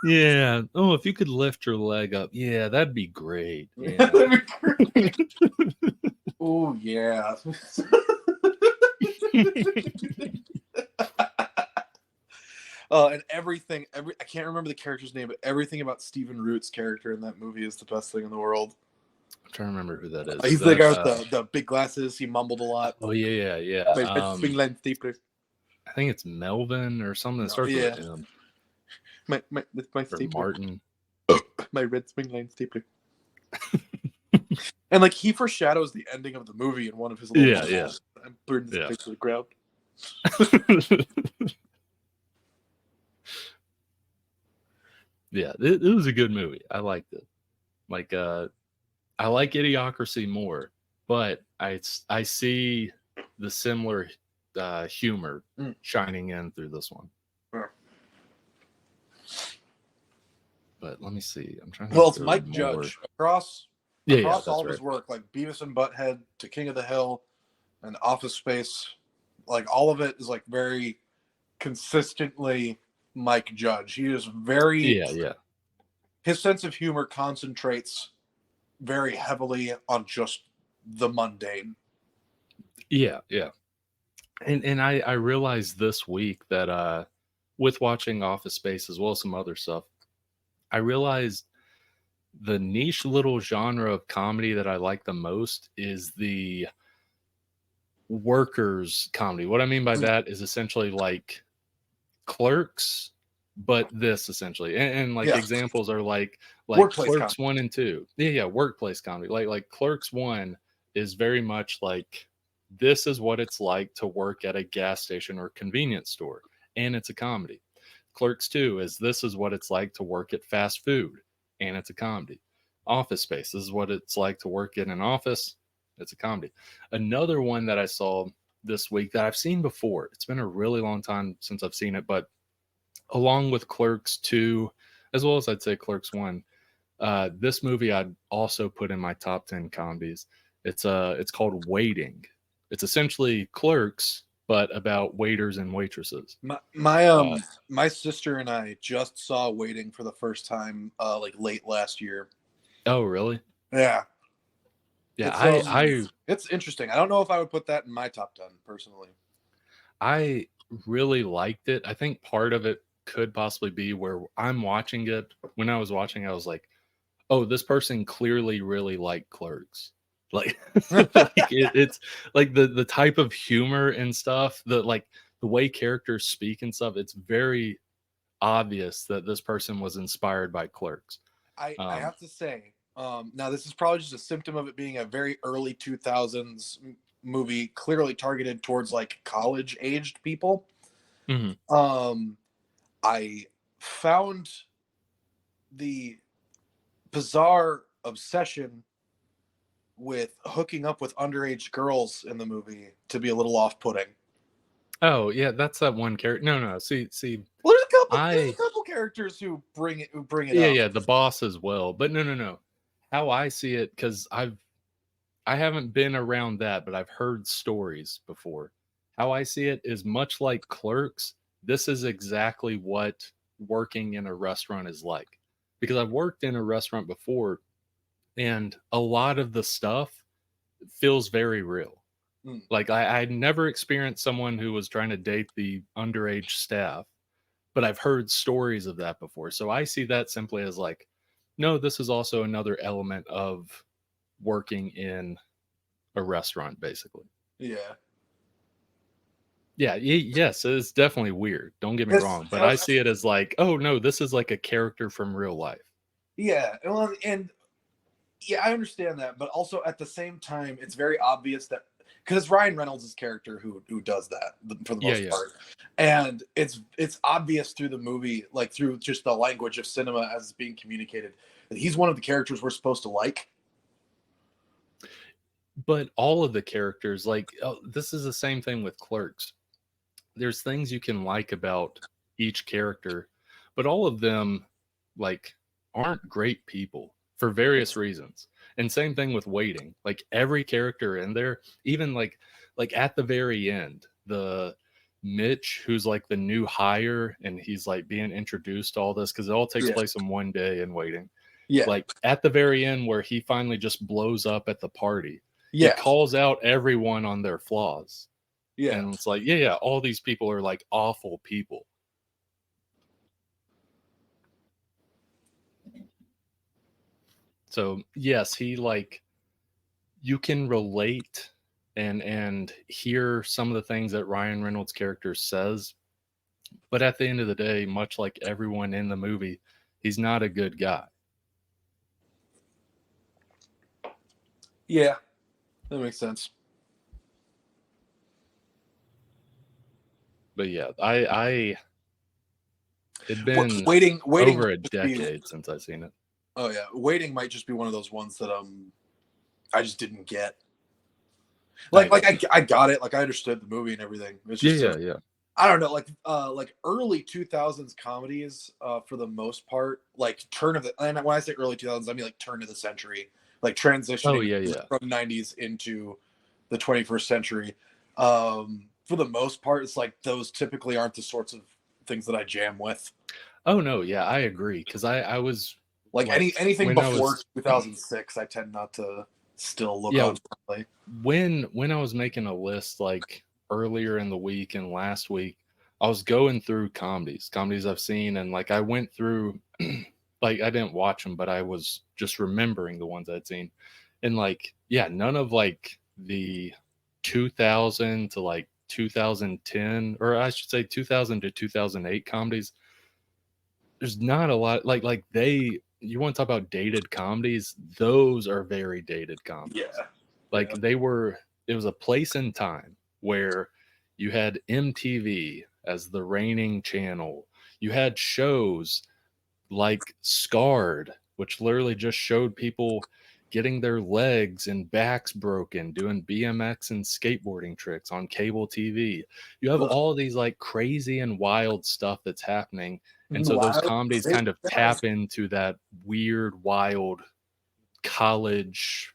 yeah. Oh, if you could lift your leg up, yeah, that'd be great. Yeah. That'd be great. Oh yeah. And everything, I can't remember the character's name, but everything about Stephen Root's character in that movie is the best thing in the world. I'm trying to remember who that is. He's the guy with the big glasses. He mumbled a lot. Oh yeah. I think it's Melvin or something that starts with him. My stapler. Martin. My red swing line stapler. And like he foreshadows the ending of the movie in one of his little novels. I'm burning this place to the ground. Yeah, it was a good movie. I liked it. Like I like Idiocracy more, but I see the similar humor shining in through this one. Yeah. But let me see. I'm trying to Well, it's Mike Judge across all of his work, like Beavis and Butthead to King of the Hill and Office Space, like all of it is like very consistently Mike Judge. He is very his sense of humor concentrates very heavily on just the mundane. Yeah, yeah. And I realized this week that with watching Office Space as well as some other stuff, I realized the niche little genre of comedy that I like the most is the workers comedy. What I mean by that is essentially like Clerks, but this essentially, and like Yeah, examples are like workplace Clerks comedy. 1 and 2. Yeah, workplace comedy. Like Clerks 1 is very much like this is what it's like to work at a gas station or convenience store, and it's a comedy. Clerks 2 is this is what it's like to work at fast food, and it's a comedy. Office Space, this is what it's like to work in an office, it's a comedy. Another one that I saw this week that I've seen before, it's been a really long time since I've seen it, but along with Clerks 2, as well as I'd say Clerks 1, this movie I'd also put in my top 10 comedies. It's called Waiting. It's essentially Clerks, but about waiters and waitresses. Uh, My sister and I just saw Waiting for the first time like late last year. oh, really? Yeah. Yeah, It's I it's interesting. I don't know if I would put that in my top 10 personally. I really liked it. I think part of it could possibly be where I'm watching it. When I was watching, I was like, "Oh, this person clearly really liked Clerks." Like, it's like the type of humor and stuff, the way characters speak and stuff. It's very obvious that this person was inspired by Clerks. I have to say, now this is probably just a symptom of it being a very early 2000s movie, clearly targeted towards like college aged people. Mhm. I found the bizarre obsession with hooking up with underage girls in the movie to be a little off-putting. Oh yeah, that's that one character. No. See, Well, there's a I couple characters who bring it yeah, up. yeah, the boss as well. But no. How I see it, because I haven't been around that, but I've heard stories before. How I see it is much like Clerks. This is exactly what working in a restaurant is like. Because I've worked in a restaurant before, and a lot of the stuff feels very real. Mm. Like I never experienced someone who was trying to date the underage staff, but I've heard stories of that before. So I see that simply as like, no, this is also another element of working in a restaurant, basically. Yeah. Yeah, yes, it's definitely weird. Don't get me Yes, wrong, but I see it as like, oh no, this is like a character from real life. yeah, well, and yeah, I understand that, but also at the same time, it's very obvious that because it's Ryan Reynolds' character who does that for the Yeah, most yeah. part, and it's obvious through the movie, like through just the language of cinema as it's being communicated, that he's one of the characters we're supposed to like. But all of the characters, like, this is the same thing with Clerks. There's things you can like about each character, but all of them, like, aren't great people for various reasons. And same thing with Waiting. Like every character in there, even like at the very end, the Mitch, who's like the new hire, and he's like being introduced to all this because it all takes Yeah, place in one day in Waiting. yeah, Like at the very end, where he finally just blows up at the party, he yeah, calls out everyone on their flaws. yeah. And it's like, yeah, all these people are like awful people. So yes, he like you can relate and hear some of the things that Ryan Reynolds' character says, but at the end of the day, much like everyone in the movie, he's not a good guy. Yeah, that makes sense. But yeah, I it'd been Waiting over a might just be, decade since I've seen it. oh yeah, waiting might just be one of those ones that I just didn't get. I got it, like I understood the movie and everything. It's just Yeah. I don't know, like early 2000s comedies, for the most part, like turn of the, and when I say early 2000s, I mean like turn of the century, like Oh transitioning yeah. from 90s into the 21st century. For the most part, it's like those typically aren't the sorts of things that I jam with. Oh no, yeah, I agree. Because I was Like like anything when I before was 2006, I tend not to still look yeah, on fondly. when I was making a list like earlier in the week and last week, I was going through comedies I've seen, and like I went through like I didn't watch them, but I was just remembering the ones I'd seen. And like, yeah, none of like the 2000 to like 2010, or I should say 2000 to 2008 comedies. There's not a lot like they you want to talk about dated comedies, those are very dated comedies. Yeah. Like Yeah. it was a place and time where you had MTV as the reigning channel. You had shows like Scarred, which literally just showed people getting their legs and backs broken doing BMX and skateboarding tricks on cable TV. You have Ugh. all these like crazy and wild stuff that's happening. And so those Wild. comedies kind of tap into that weird, wild college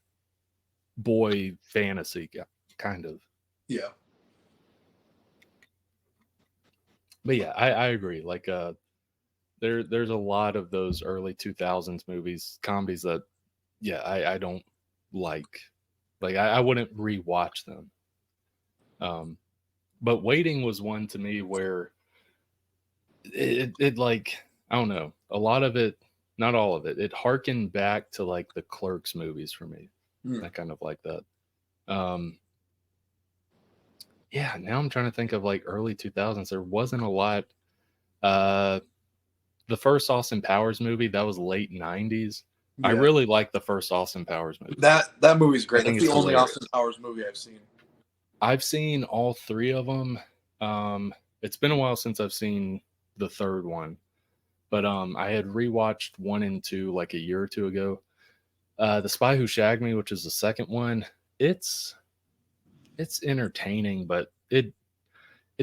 boy fantasy kind of. Yeah. But yeah, I agree. Like there's a lot of those early 2000s movies, comedies that yeah, I don't like. Like I wouldn't rewatch them. But Waiting was one to me where it like I don't know, a lot of it, not all of it, it harkened back to like the Clerks movies for me. I kind of like that. Yeah, now I'm trying to think of like early 2000s. There wasn't a lot. The first Austin Powers movie, that was late 90s. I Yeah. really like the first Austin Powers movie. That movie's great. I think That's the it's only hilarious. Austin Powers movie I've seen. I've seen all three of them. It's been a while since I've seen the third one, but I had rewatched 1 and 2 like a year or two ago. The Spy Who Shagged Me, which is the second one, it's entertaining, but it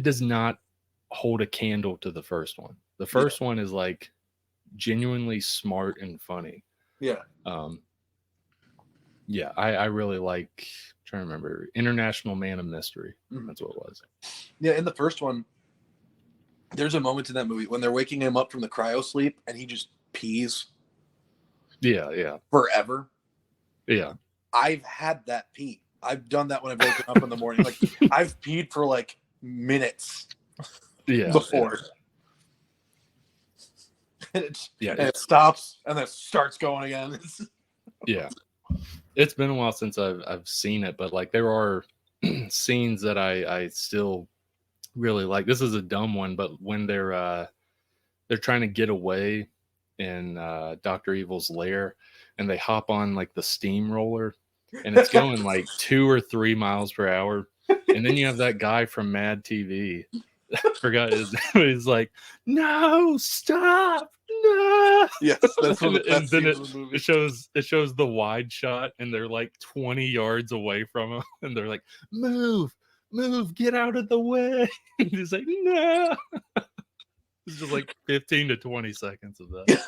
does not hold a candle to the first one. The first one is like genuinely smart and funny. Yeah. Yeah, I really like, I'm trying to remember, International Man of Mystery. That's what it was. Yeah, in the first one, there's a moment in that movie when they're waking him up from the cryo sleep and he just pees. Yeah. Forever. Yeah. I've had that pee. I've done that when I've woken up in the morning. Like I've peed for like minutes before. And it stops and then it starts going again. Yeah. It's been a while since I've seen it, but like there are scenes that I still really like. This is a dumb one, but when they're trying to get away in Dr. Evil's lair and they hop on like the steamroller and it's going like 2 or 3 miles per hour. And then you have that guy from Mad TV. I forgot his name. He's like, no, stop. No. Yes, that's one of the best then scenes of the movie. it shows the wide shot and they're like 20 yards away from him and they're like, move, get out of the way. And he's like, no. It's just like 15 to 20 seconds of that.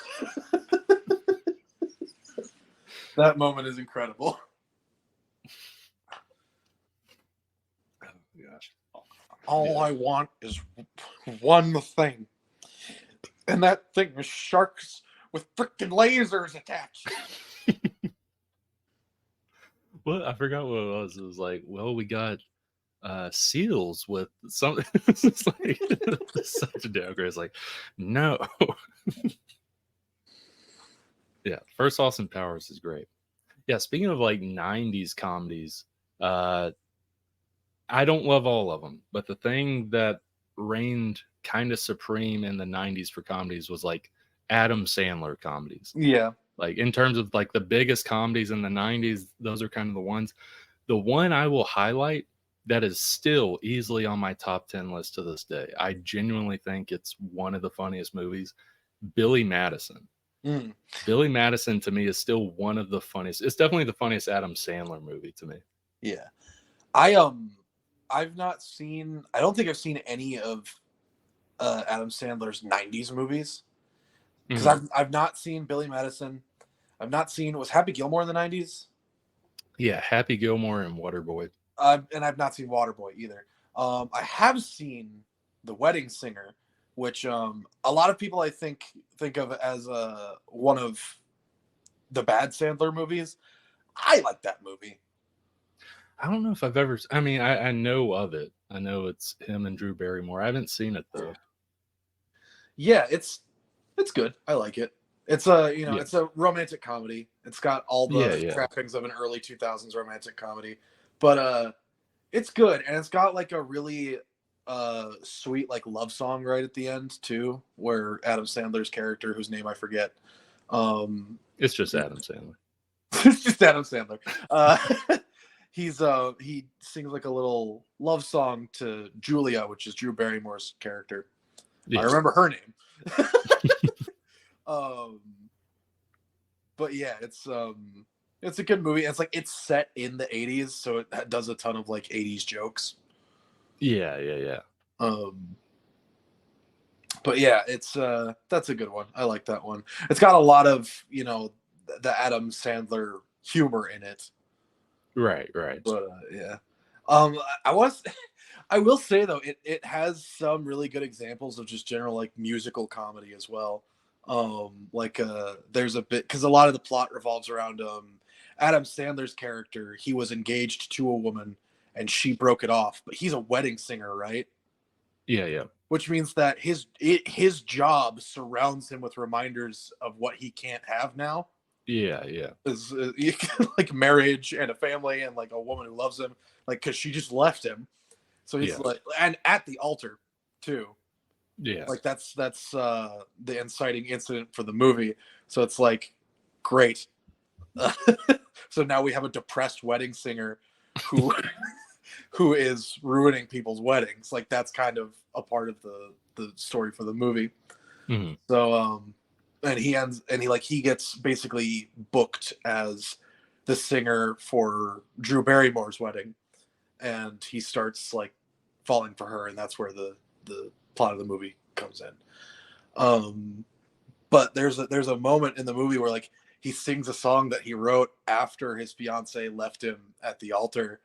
That moment is incredible. Oh gosh. All I want is one thing. And that thing is sharks with freaking lasers attached. Well, I forgot what it was. It was like, well, we got seals with something. It's like such a downgrade. It's like, no. Yeah, first Austin Powers is great. Yeah, speaking of like 90s comedies, I don't love all of them, but the thing that reigned kind of supreme in the 90s for comedies was like Adam Sandler comedies. Yeah. Like in terms of like the biggest comedies in the 90s, those are kind of the ones. The one I will highlight that is still easily on my top 10 list to this day. I genuinely think it's one of the funniest movies, Billy Madison. Billy Madison to me is still one of the funniest. It's definitely the funniest Adam Sandler movie to me. Yeah. I've not seen, I don't think I've seen any of Adam Sandler's 90s movies. Because I've not seen Billy Madison. I've not seen, was Happy Gilmore in the 90s? Yeah, Happy Gilmore and Waterboy. And I've not seen Waterboy either. I have seen The Wedding Singer, which a lot of people I think of as one of the bad Sandler movies. I like that movie. I don't know if I've ever. I mean, I know of it. I know it's him and Drew Barrymore. I haven't seen it though. Yeah, it's good. I like it. It's it's a romantic comedy. It's got all the trappings of an early 2000s romantic comedy, but it's good, and it's got like a really sweet like love song right at the end too, where Adam Sandler's character, whose name I forget, it's just Adam Sandler. It's just Adam Sandler. He sings like a little love song to Julia, which is Drew Barrymore's character. Yeah. I remember her name. But yeah, it's a good movie. It's like it's set in the 80s, so it does a ton of like 80s jokes. Yeah. But yeah, it's that's a good one. I like that one. It's got a lot of, the Adam Sandler humor in it. Right. But yeah. I will say though, it has some really good examples of just general like musical comedy as well. There's a bit, because a lot of the plot revolves around Adam Sandler's character. He was engaged to a woman and she broke it off, but he's a wedding singer, right? Yeah. Which means that his job surrounds him with reminders of what he can't have now. Yeah. Is like marriage and a family and like a woman who loves him, like, because she just left him. So he's like, and at the altar too. Yeah. Like that's the inciting incident for the movie. So it's like, great. So now we have a depressed wedding singer who is ruining people's weddings. Like that's kind of a part of the story for the movie. Mm-hmm. So and he gets basically booked as the singer for Drew Barrymore's wedding, and he starts like falling for her, and that's where the plot of the movie comes in. But there's a moment in the movie where like he sings a song that he wrote after his fiance left him at the altar,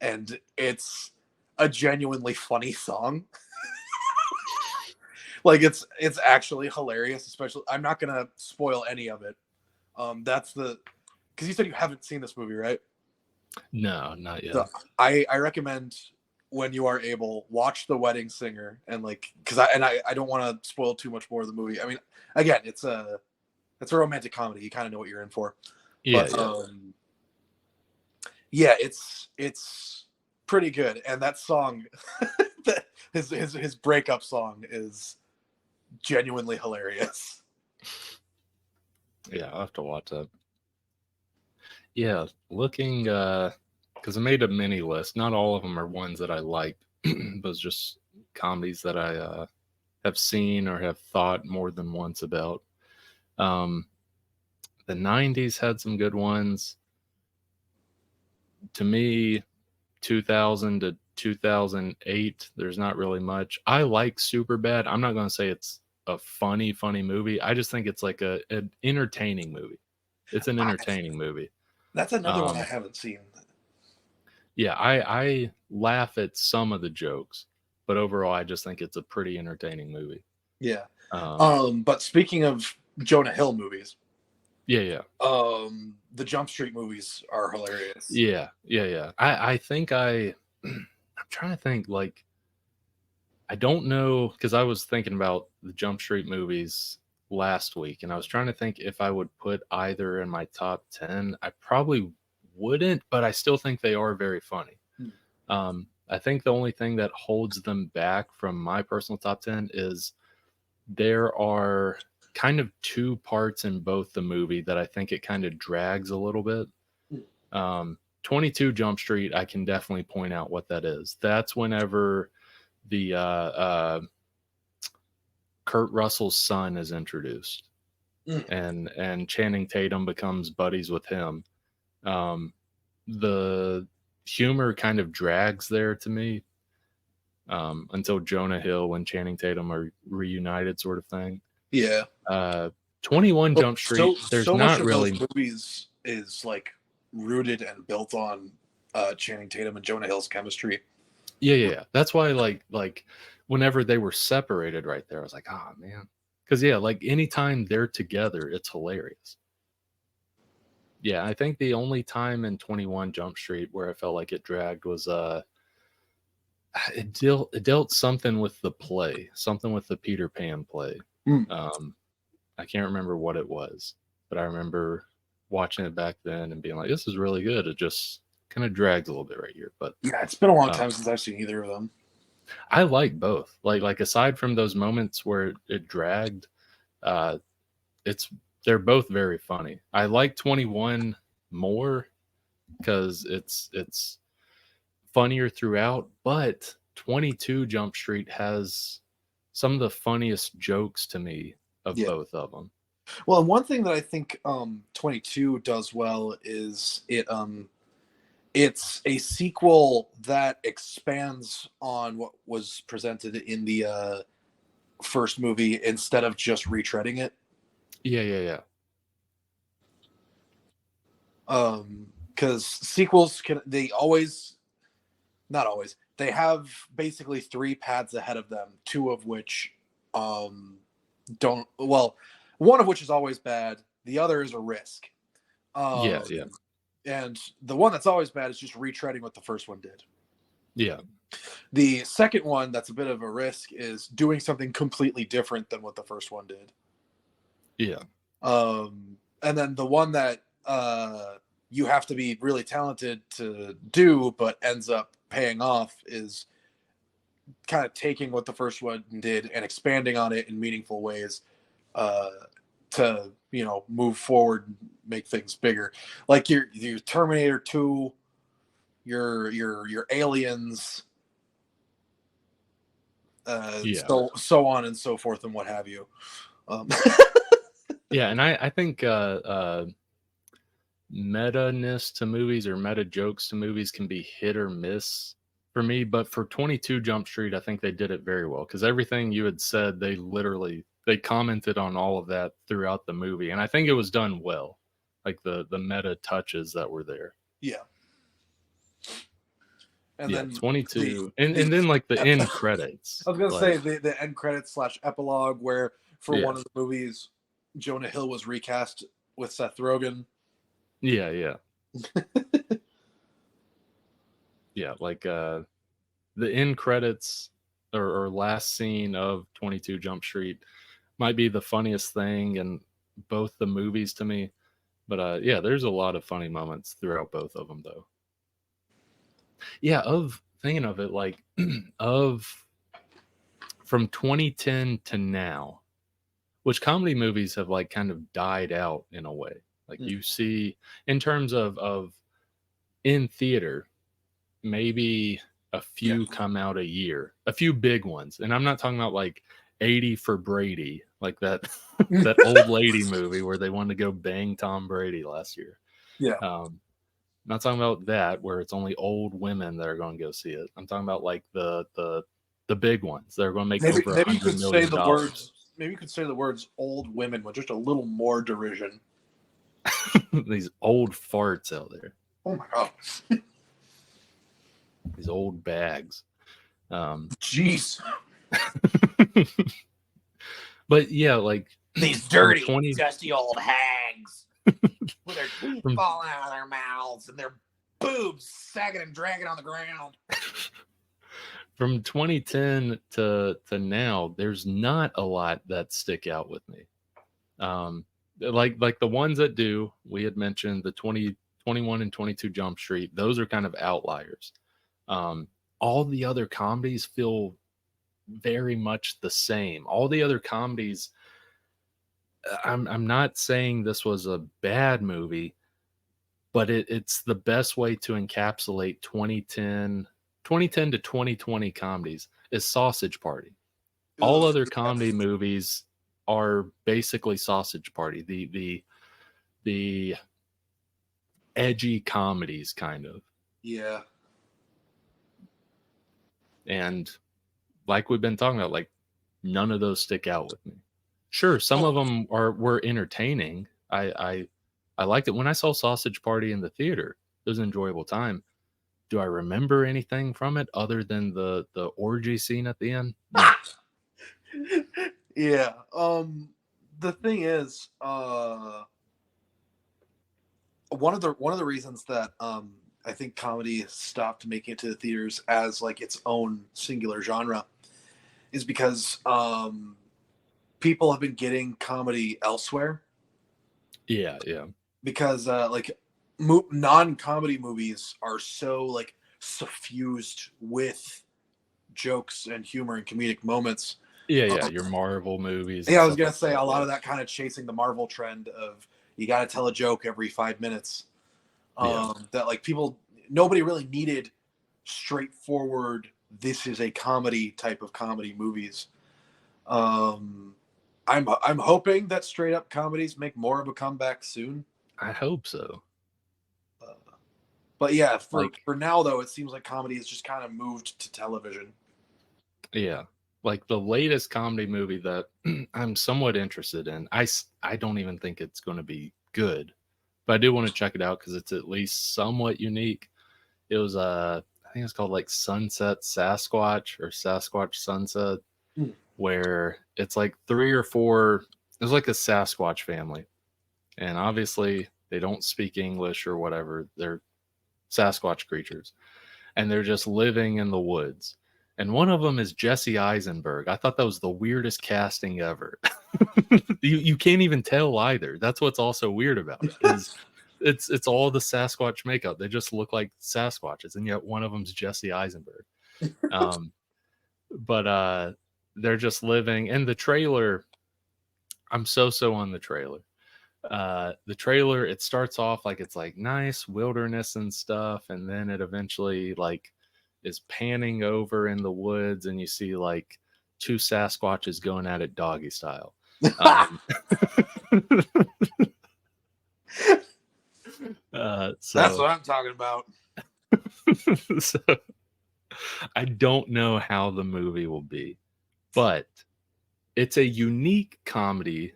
and it's a genuinely funny song. Like it's actually hilarious. Especially, I'm not gonna spoil any of it. Because you said you haven't seen this movie, right? No, not yet. So I recommend, when you are able, watch The Wedding Singer, and like, because I don't want to spoil too much more of the movie. I mean, again, it's a romantic comedy. You kind of know what you're in for. Yeah. It's pretty good. And that song, his breakup song, is genuinely hilarious. Yeah, I'll have to watch that. Yeah, looking, because I made a mini list. Not all of them are ones that I liked, but it's just comedies that I have seen or have thought more than once about. The 90s had some good ones. To me, 2000 to 2008, there's not really much. I like Superbad. I'm not going to say it's a funny movie. I just think it's like an entertaining movie. It's an entertaining movie. That's another one I haven't seen. Yeah, I laugh at some of the jokes, but overall, I just think it's a pretty entertaining movie. Yeah. But speaking of Jonah Hill movies. Yeah. The Jump Street movies are hilarious. Yeah. I think I'm trying to think, like, I don't know, because I was thinking about the Jump Street movies last week, and I was trying to think if I would put either in my top 10. I probably wouldn't, but I still think they are very funny. I think the only thing that holds them back from my personal top 10 is there are kind of two parts in both the movie that I think it kind of drags a little bit. 22 Jump Street, I can definitely point out what that is. That's whenever the Kurt Russell's son is introduced, and Channing Tatum becomes buddies with him. The humor kind of drags there to me until Jonah Hill and Channing Tatum are reunited, sort of thing. Yeah. 21 Jump Street. There's so not much of really those movies is like rooted and built on Channing Tatum and Jonah Hill's chemistry. Yeah. That's why, like whenever they were separated right there, I was like, oh man, because like anytime they're together, it's hilarious. Yeah, I think the only time in 21 Jump Street where I felt like it dragged was it dealt something with the play, something with the Peter Pan play. Mm. Um, I can't remember what it was, but I remember watching it back then and being like, "This is really good." It just kind of drags a little bit right here, but Yeah, it's been a long um, time since I've seen either of them. I like both. Like aside from those moments where it dragged, uh, it's they're both very funny. I like 21 more because it's funnier throughout, but 22 Jump Street has some of the funniest jokes to me of Yeah. both of them. Well, one thing that I think 22 does well is it's a sequel that expands on what was presented in the first movie instead of just retreading it. Yeah, yeah, yeah. Because sequels they always, not always, they have basically three paths ahead of them, two of which don't, well, one of which is always bad, the other is a risk. Yeah, yeah. And the one that's always bad is just retreading what the first one did. Yeah. The second one that's a bit of a risk is doing something completely different than what the first one did. Yeah. And then the one that you have to be really talented to do, but ends up paying off, is kind of taking what the first one did and expanding on it in meaningful ways to, you know, move forward, make things bigger. Like your Terminator 2, your Aliens, Yeah. so on and so forth and what have you. Yeah, and I think meta-ness to movies or meta jokes to movies can be hit or miss for me, but for 22 Jump Street, I think they did it very well because everything you had said, they commented on all of that throughout the movie, and I think it was done well, like the meta touches that were there. Yeah. And Yeah, then 22, and then like the end credits. I was gonna Like, say the end credits / epilogue, where for yeah, one of the movies, Jonah Hill was recast with Seth Rogen. yeah, yeah, yeah. Like the end credits or last scene of 22 Jump Street might be the funniest thing in both the movies to me. But yeah, there's a lot of funny moments throughout both of them, though. Yeah, of thinking of it, like of from 2010 to now, which comedy movies have like kind of died out in a way. Like you see, in terms of in theater, maybe a Yeah. few come out a year, a few big ones, and I'm not talking about like 80 for Brady, like that that old lady movie where they wanted to go bang Tom Brady last year. Yeah. Not talking about that where it's only old women that are going to go see it. I'm talking about like the big ones that are going to make over Maybe you $100 could say million. the words. Maybe you could say the words "old women" with just a little more derision. These old farts out there. Oh my god. These old bags. Jeez. But yeah, like These dirty, 20, dusty old hags with their teeth falling out of their mouths and their boobs sagging and dragging on the ground. from 2010 to now, there's not a lot that stick out with me. Like the ones that do, we had mentioned the 21 and 22 Jump Street. Those are kind of outliers. All the other comedies feel very much the same. All the other comedies, I'm not saying this was a bad movie, but it's the best way to encapsulate 2010 to 2020 comedies is Sausage Party. All other comedy movies are basically Sausage Party, the edgy comedies kind of. Yeah. And like we've been talking about, like none of those stick out with me. Sure, some of them were entertaining. I liked it when I saw Sausage Party in the theater. It was an enjoyable time. Do I remember anything from it other than the orgy scene at the end? No. Yeah. The thing is, one of the reasons that I think comedy stopped making it to the theaters as like its own singular genre is because people have been getting comedy elsewhere. Yeah. Because like non-comedy movies are so like suffused with jokes and humor and comedic moments. Yeah. Your Marvel movies. Yeah, And I was stuff gonna like say that. a lot of that kind of chasing the Marvel trend of you got to tell a joke every 5 minutes. Yeah. That like nobody really needed straightforward. This is a comedy type of comedy movies. I'm hoping that straight up comedies make more of a comeback soon. I hope so. But yeah, for Like, now though, it seems like comedy has just kind of moved to television. yeah. Like the latest comedy movie that I'm somewhat interested in. I don't even think it's going to be good, but I do want to check it out because it's at least somewhat unique. It was I think it's called like Sunset Sasquatch or Sasquatch Sunset, where it's like 3 or 4. It's like a Sasquatch family, and obviously they don't speak English or whatever. They're Sasquatch creatures, and they're just living in the woods. And one of them is Jesse Eisenberg. I thought that was the weirdest casting ever. You can't even tell either. That's what's also weird about it. Is it's all the Sasquatch makeup. They just look like Sasquatches, and yet one of them's Jesse Eisenberg. Um, but they're just living. And the trailer, I'm so on the trailer. The trailer, it starts off like it's like nice wilderness and stuff, and then it eventually like is panning over in the woods, and you see like 2 Sasquatches going at it doggy style. So That's what I'm talking about. so I don't know how the movie will be, but it's a unique comedy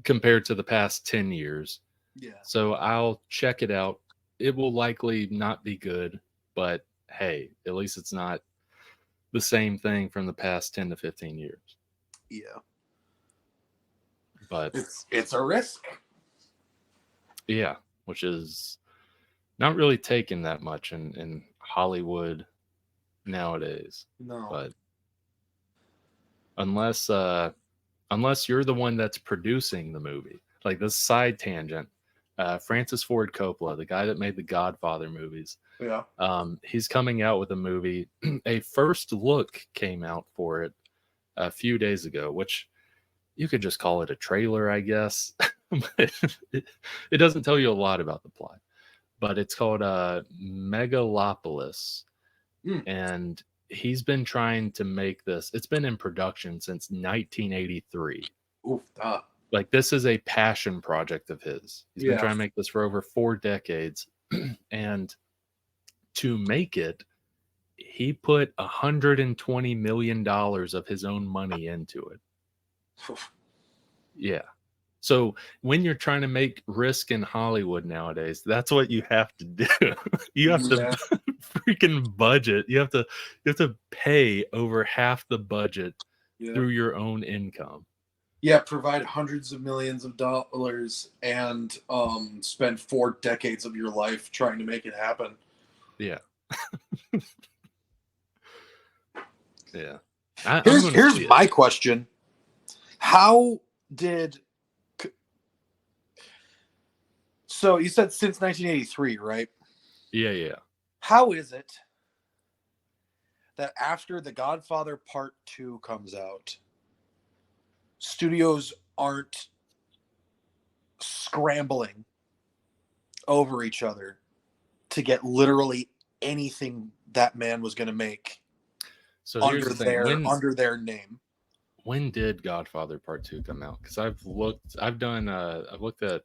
compared to the past 10 years. Yeah. So I'll check it out. It will likely not be good, but hey, at least it's not the same thing from the past 10 to 15 years. Yeah. But it's a risk. Yeah, which is not really taken that much in Hollywood nowadays. No. But unless you're the one that's producing the movie, like this side tangent, Francis Ford Coppola, the guy that made the Godfather movies, Yeah. He's coming out with a movie. A first look came out for it a few days ago, which you could just call it a trailer, I guess. It doesn't tell you a lot about the plot, but it's called Megalopolis. And he's been trying to make this. It's been in production since 1983. Oof, Like this is a passion project of his. He's been trying to make this for over 4 decades. And to make it, he put $120 million of his own money into it. Yeah. So when you're trying to make risk in Hollywood nowadays, that's what you have to do. You have to freaking budget. You have to pay over half the budget through your own income. Yeah, provide hundreds of millions of dollars and spend 4 decades of your life trying to make it happen. Yeah. Yeah. Here's my question. How did... So you said since 1983, right? Yeah. How is it that after The Godfather Part 2 comes out, studios aren't scrambling over each other to get literally anything that man was going to make under their name? When did Godfather Part 2 come out? Because I've looked at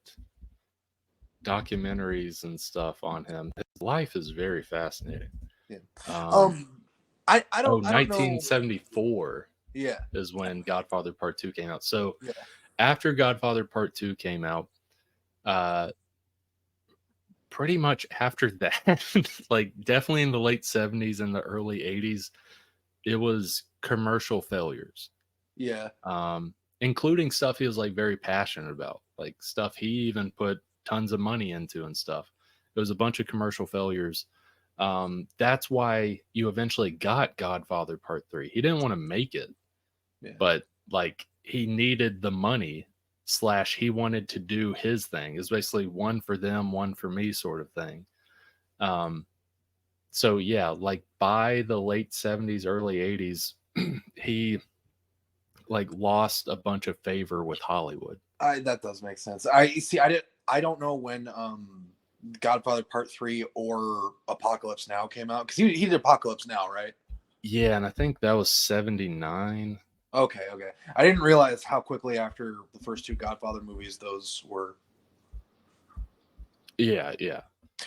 documentaries and stuff on him. His life is very fascinating. Yeah. I don't 1974 yeah is when Godfather Part 2 came out. So after Godfather Part 2 came out, pretty much after that, like definitely in the late 70s and the early 80s, it was commercial failures. Yeah. Including stuff he was like very passionate about, like stuff he even put tons of money into and stuff. It was a bunch of commercial failures. That's why you eventually got Godfather Part 3. He didn't want to make it, but like he needed the money / he wanted to do his thing. It's basically one for them, one for me sort of thing. So yeah, like by the late 70s, early 80s, he like lost a bunch of favor with Hollywood. That does make sense. I don't know when Godfather Part 3 or Apocalypse Now came out, because he did Apocalypse Now, right? Yeah, and I think that was 79. Okay. I didn't realize how quickly after the first two Godfather movies those were. Yeah.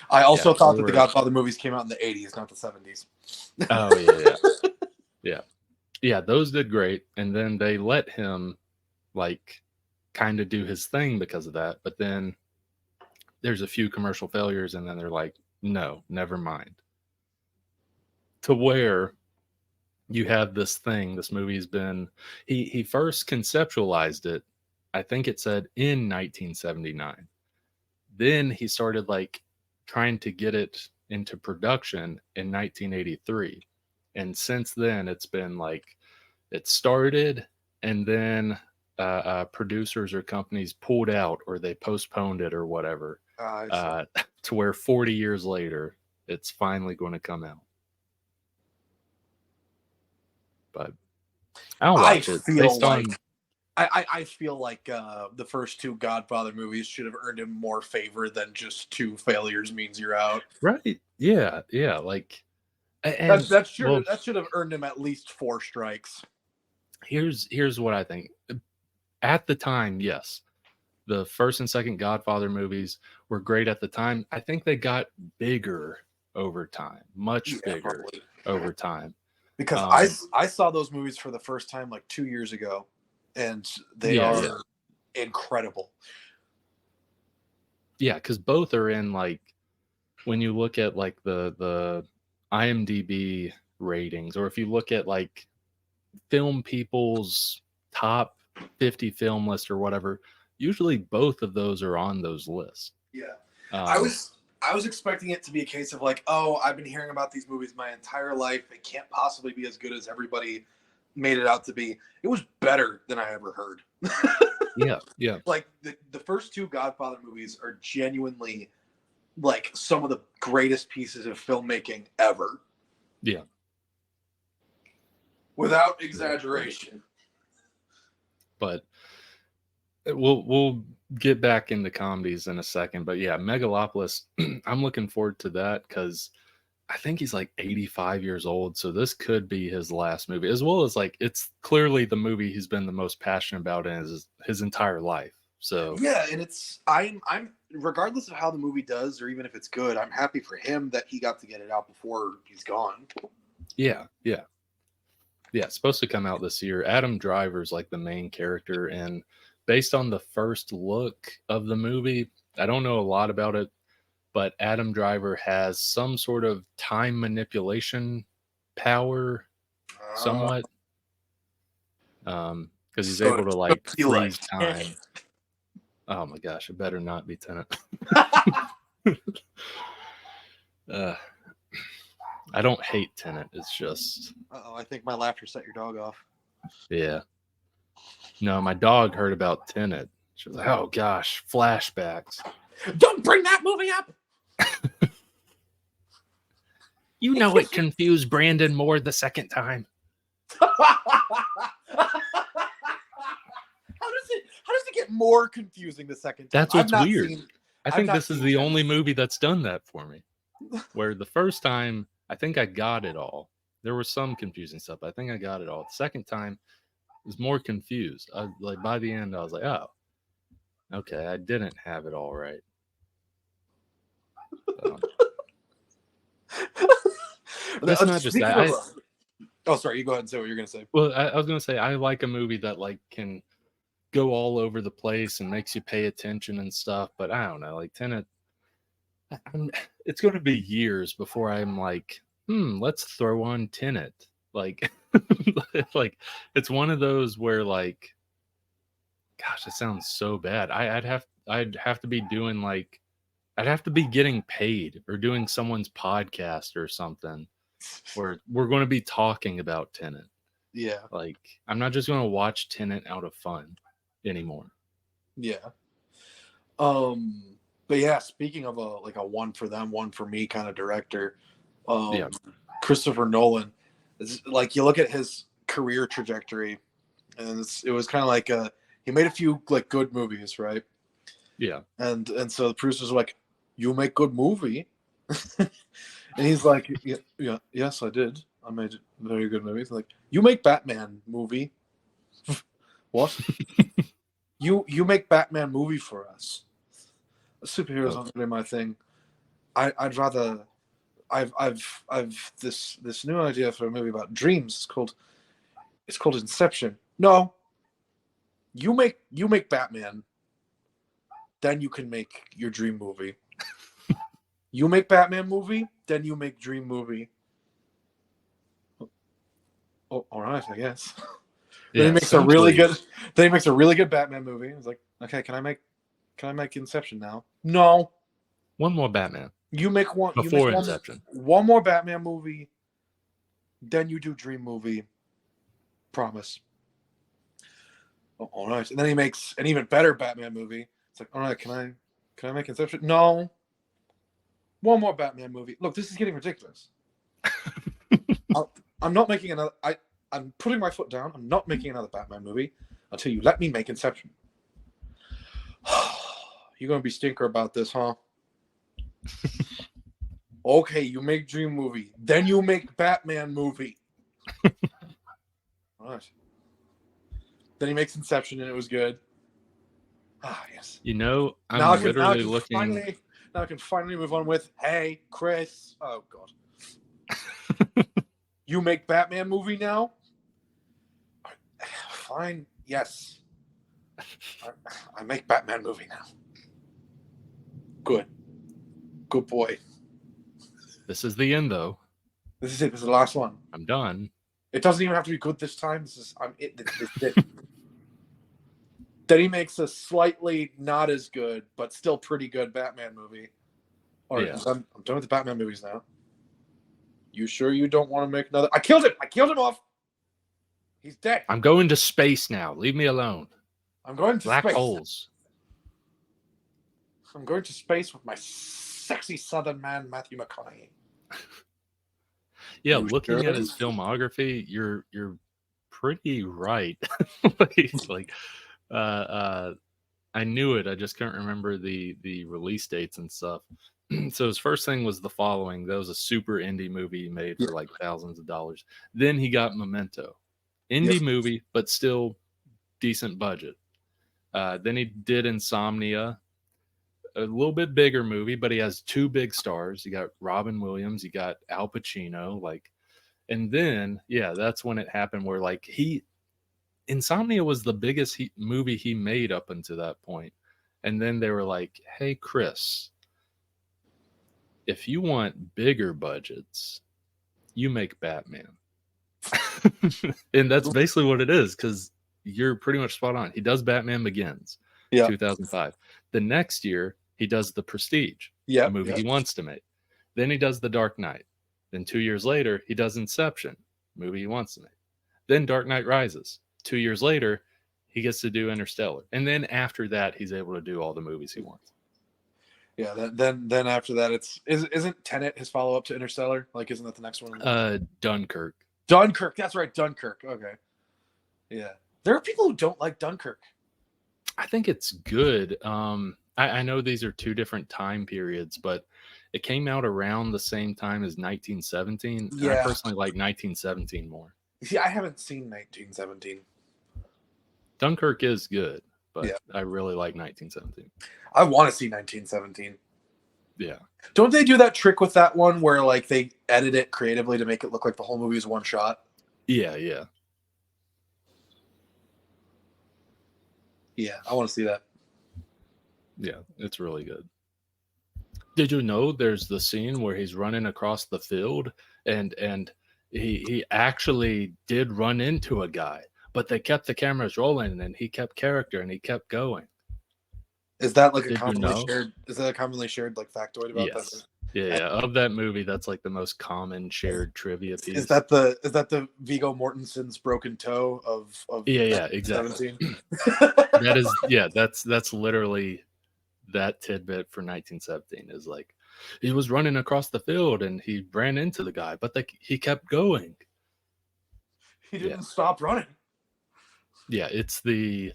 I also thought that the Godfather movies came out in the 80s, not the 70s. Oh, yeah. Yeah, those did great. And then they let him like kind of do his thing because of that. But then there's a few commercial failures, and then they're like, no, never mind. To where you have this thing, this movie's been, he first conceptualized it, I think it said in 1979. Then he started like trying to get it into production in 1983. And since then, it's been like, it started and then producers or companies pulled out, or they postponed it or whatever, to where 40 years later, it's finally going to come out. But I'll watch it. I feel like the first two Godfather movies should have earned him more favor than just two failures means you're out. Right? Yeah. Like, and that should have earned him at least 4 strikes. Here's what I think. At the time, yes, the first and second Godfather movies were great at the time. I think they got bigger over time, much bigger over time. Because I saw those movies for the first time like 2 years ago, and they are incredible. Yeah, because both are in, like, when you look at like the IMDb ratings, or if you look at like Film People's top 50 film list or whatever, usually both of those are on those lists. Yeah. I was expecting it to be a case of like, oh, I've been hearing about these movies my entire life. It can't possibly be as good as everybody made it out to be. It was better than I ever heard. Yeah. Like the first two Godfather movies are genuinely like some of the greatest pieces of filmmaking ever. Yeah. Without exaggeration. But we'll get back into comedies in a second. But yeah, Megalopolis, I'm looking forward to that because I think he's like 85 years old. So this could be his last movie, as well as like it's clearly the movie he's been the most passionate about in his entire life. So yeah, and I'm regardless of how the movie does, or even if it's good, I'm happy for him that he got to get it out before he's gone. Yeah. It's supposed to come out this year. Adam Driver's like the main character, and based on the first look of the movie, I don't know a lot about it, but Adam Driver has some sort of time manipulation power, somewhat, because he's able to like freeze time. Oh my gosh, it better not be Tenet. I don't hate Tenet. It's just. I think my laughter set your dog off. Yeah. No, my dog heard about Tenet. She was like, "Oh gosh, flashbacks." Don't bring that movie up. You know it confused Brandon more the second time. How does it get more confusing the second time? That's what's weird. I think this is the only movie that's done that for me. Where the first time, I think I got it all. There was some confusing stuff. I think I got it all. The second time, I was more confused. Like by the end, I was like, "Oh, okay, I didn't have it all right." That's not just that. Sorry. You go ahead and say what you're going to say. Well, I was going to say I like a movie that like can go all over the place and makes you pay attention and stuff. But I don't know, like Tenet. It's going to be years before I'm like, let's throw on Tenet. Like, like it's one of those where like, gosh, it sounds so bad. I'd have to be doing like, I'd have to be getting paid or doing someone's podcast or something where we're going to be talking about Tenet. Yeah. Like, I'm not just going to watch Tenet out of fun anymore. Yeah. But yeah, speaking of a one for them, one for me kind of director, Yeah. Christopher Nolan, is like you look at his career trajectory, and it was kind of like he made a few like good movies, right? Yeah. And so the producers were like, "You make good movie," and he's like, "Yeah, yes, I did. I made very good movies." Like, "You make Batman movie." What? You make Batman movie for us. Superheroes aren't really my thing. I'd rather. I've this new idea for a movie about dreams. It's called Inception. No, you make Batman, then you can make your dream movie. You make Batman movie, then you make dream movie. Oh, all right, I guess. Then he makes a really good. Then he makes a really good Batman movie. He's like, okay, can I make Inception now? No. One more Batman. You make one before Inception. One more Batman movie, then you do dream movie. Promise. Oh, all right, and then he makes an even better Batman movie. It's like, all right, can I make Inception? No. One more Batman movie. Look, this is getting ridiculous. I'm not making another. I'm putting my foot down. I'm not making another Batman movie until you let me make Inception. You're gonna be stinker about this, huh? Okay, you make dream movie, then you make Batman movie. All right. Then he makes Inception, and it was good. Ah, yes. You know, I'm literally looking. Now I can finally move on with, hey, Chris. Oh God. You make Batman movie now? Fine. Yes. I make Batman movie now. Good. Good boy. This is the end, though. This is it. This is the last one. I'm done. It doesn't even have to be good this time. This is it. Then he makes a slightly not as good, but still pretty good Batman movie. All right, yeah. I'm done with the Batman movies now. You sure you don't want to make another? I killed him off. He's dead. I'm going to space now. Leave me alone. I'm going to black space. holes. I'm going to space with my sexy Southern man, Matthew McConaughey. Yeah, looking at his filmography, you're pretty right. Like, I knew it. I just couldn't remember the release dates and stuff. So his first thing was The Following. That was a super indie movie he made for like thousands of dollars. Then he got Memento, indie movie, but still decent budget. Then he did Insomnia, a little bit bigger movie, but he has two big stars. You got Robin Williams, you got Al Pacino, like, and then that's when it happened where like Insomnia was the biggest movie he made up until that point. And then they were like, hey, Chris, if you want bigger budgets, you make Batman. And that's basically what it is, because you're pretty much spot on. He does Batman Begins, 2005. The next year, he does The Prestige, a movie he wants to make. Then he does The Dark Knight. Then 2 years later, he does Inception, movie he wants to make. Then Dark Knight Rises. 2 years later, he gets to do Interstellar. And then after that, he's able to do all the movies he wants. Yeah, then after that, isn't Tenet his follow-up to Interstellar? Like, isn't that the next one? Dunkirk. Dunkirk, that's right, Dunkirk. Okay. Yeah. There are people who don't like Dunkirk. I think it's good. I know these are two different time periods, but it came out around the same time as 1917. Yeah. And I personally like 1917 more. See, I haven't seen 1917. Dunkirk is good, but I really like 1917. I want to see 1917. Yeah. Don't they do that trick with that one where like they edit it creatively to make it look like the whole movie is one shot? Yeah. Yeah, I want to see that. Yeah, it's really good. Did you know there's the scene where he's running across the field and he actually did run into a guy, but they kept the cameras rolling and he kept character and he kept going. Is that like a Did you commonly know? shared? Is that a commonly shared like factoid about that? Yes. Yeah, of that movie, that's like the most common shared trivia piece. Is that the Viggo Mortensen's broken toe of Yeah, exactly. 17? That is, yeah, that's literally that tidbit for 1917 is like he was running across the field and he ran into the guy, but he kept going. He didn't stop running. Yeah, it's the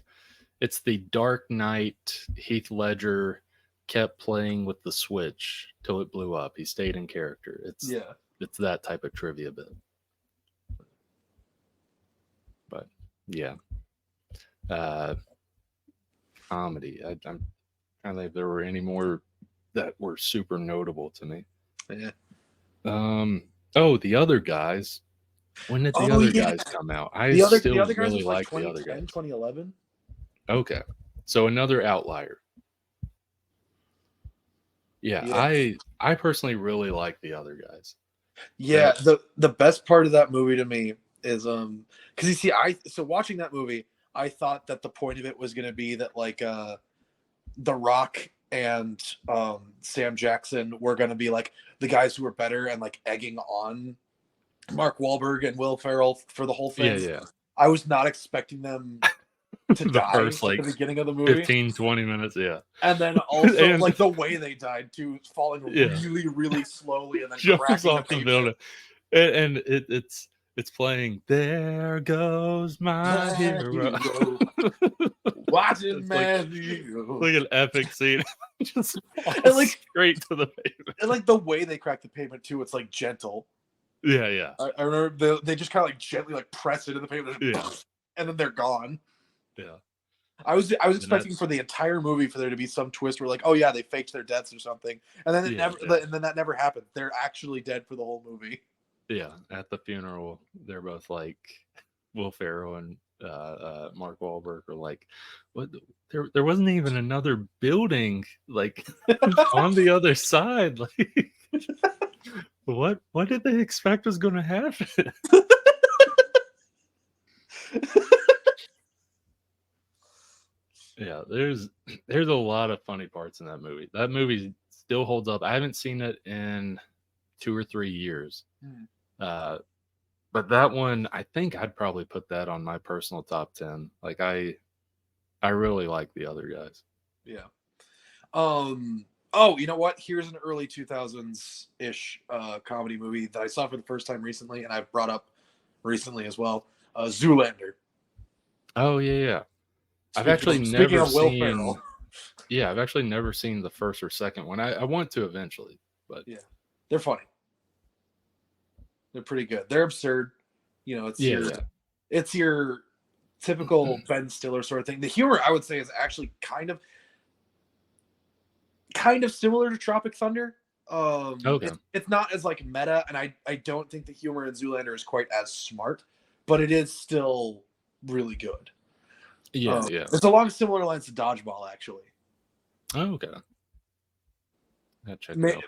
Dark Knight. Heath Ledger kept playing with the switch till it blew up. He stayed in character. It's that type of trivia bit. But yeah, comedy. I'm trying to think if there were any more that were super notable to me. Yeah. Oh, The Other Guys. When did The Other Guys come out? I still really like The Other Guys. 2011. Okay, so another outlier. Yeah, I personally really like The Other Guys. Yeah, the best part of that movie to me is because you see, so watching that movie, I thought that the point of it was going to be that like The Rock and Sam Jackson were going to be like the guys who were better and like egging on Mark Wahlberg and Will Ferrell for the whole thing. Yeah. I was not expecting them to die first, at the beginning of the movie. 15-20 minutes, yeah. And then also like the way they died too, falling really, really slowly and then jumps off the building. And it's playing There Goes My Hero. Watching man. Like an epic scene. Just and like straight to the pavement. And like the way they crack the pavement too, it's like gentle. Yeah. I remember they just kind of like gently like press it in the pavement, and then they're gone. Yeah. I was expecting for the entire movie for there to be some twist where like, oh yeah, they faked their deaths or something, and then and then that never happened. They're actually dead for the whole movie. Yeah, at the funeral, they're both like Will Ferrell and Mark Wahlberg are like, what? There wasn't even another building like on the other side. Like, what did they expect was going to happen? Yeah, there's a lot of funny parts in that movie. That movie still holds up. I haven't seen it in 2 or 3 years. But that one, I think I'd probably put that on my personal top 10. Like I really like The Other Guys. Yeah. Oh, you know what? Here's an early 2000s-ish comedy movie that I saw for the first time recently, and I've brought up recently as well. Zoolander. Oh yeah. I've actually never seen. Yeah, I've actually never seen the first or second one. I want to eventually, but yeah, they're funny. They're pretty good. They're absurd. You know, it's your typical Ben Stiller sort of thing. The humor, I would say, is actually kind of similar to Tropic Thunder. Okay. It's not as like meta, and I don't think the humor in Zoolander is quite as smart, but it is still really good. Yeah. It's along similar lines to Dodgeball, actually. Oh, okay.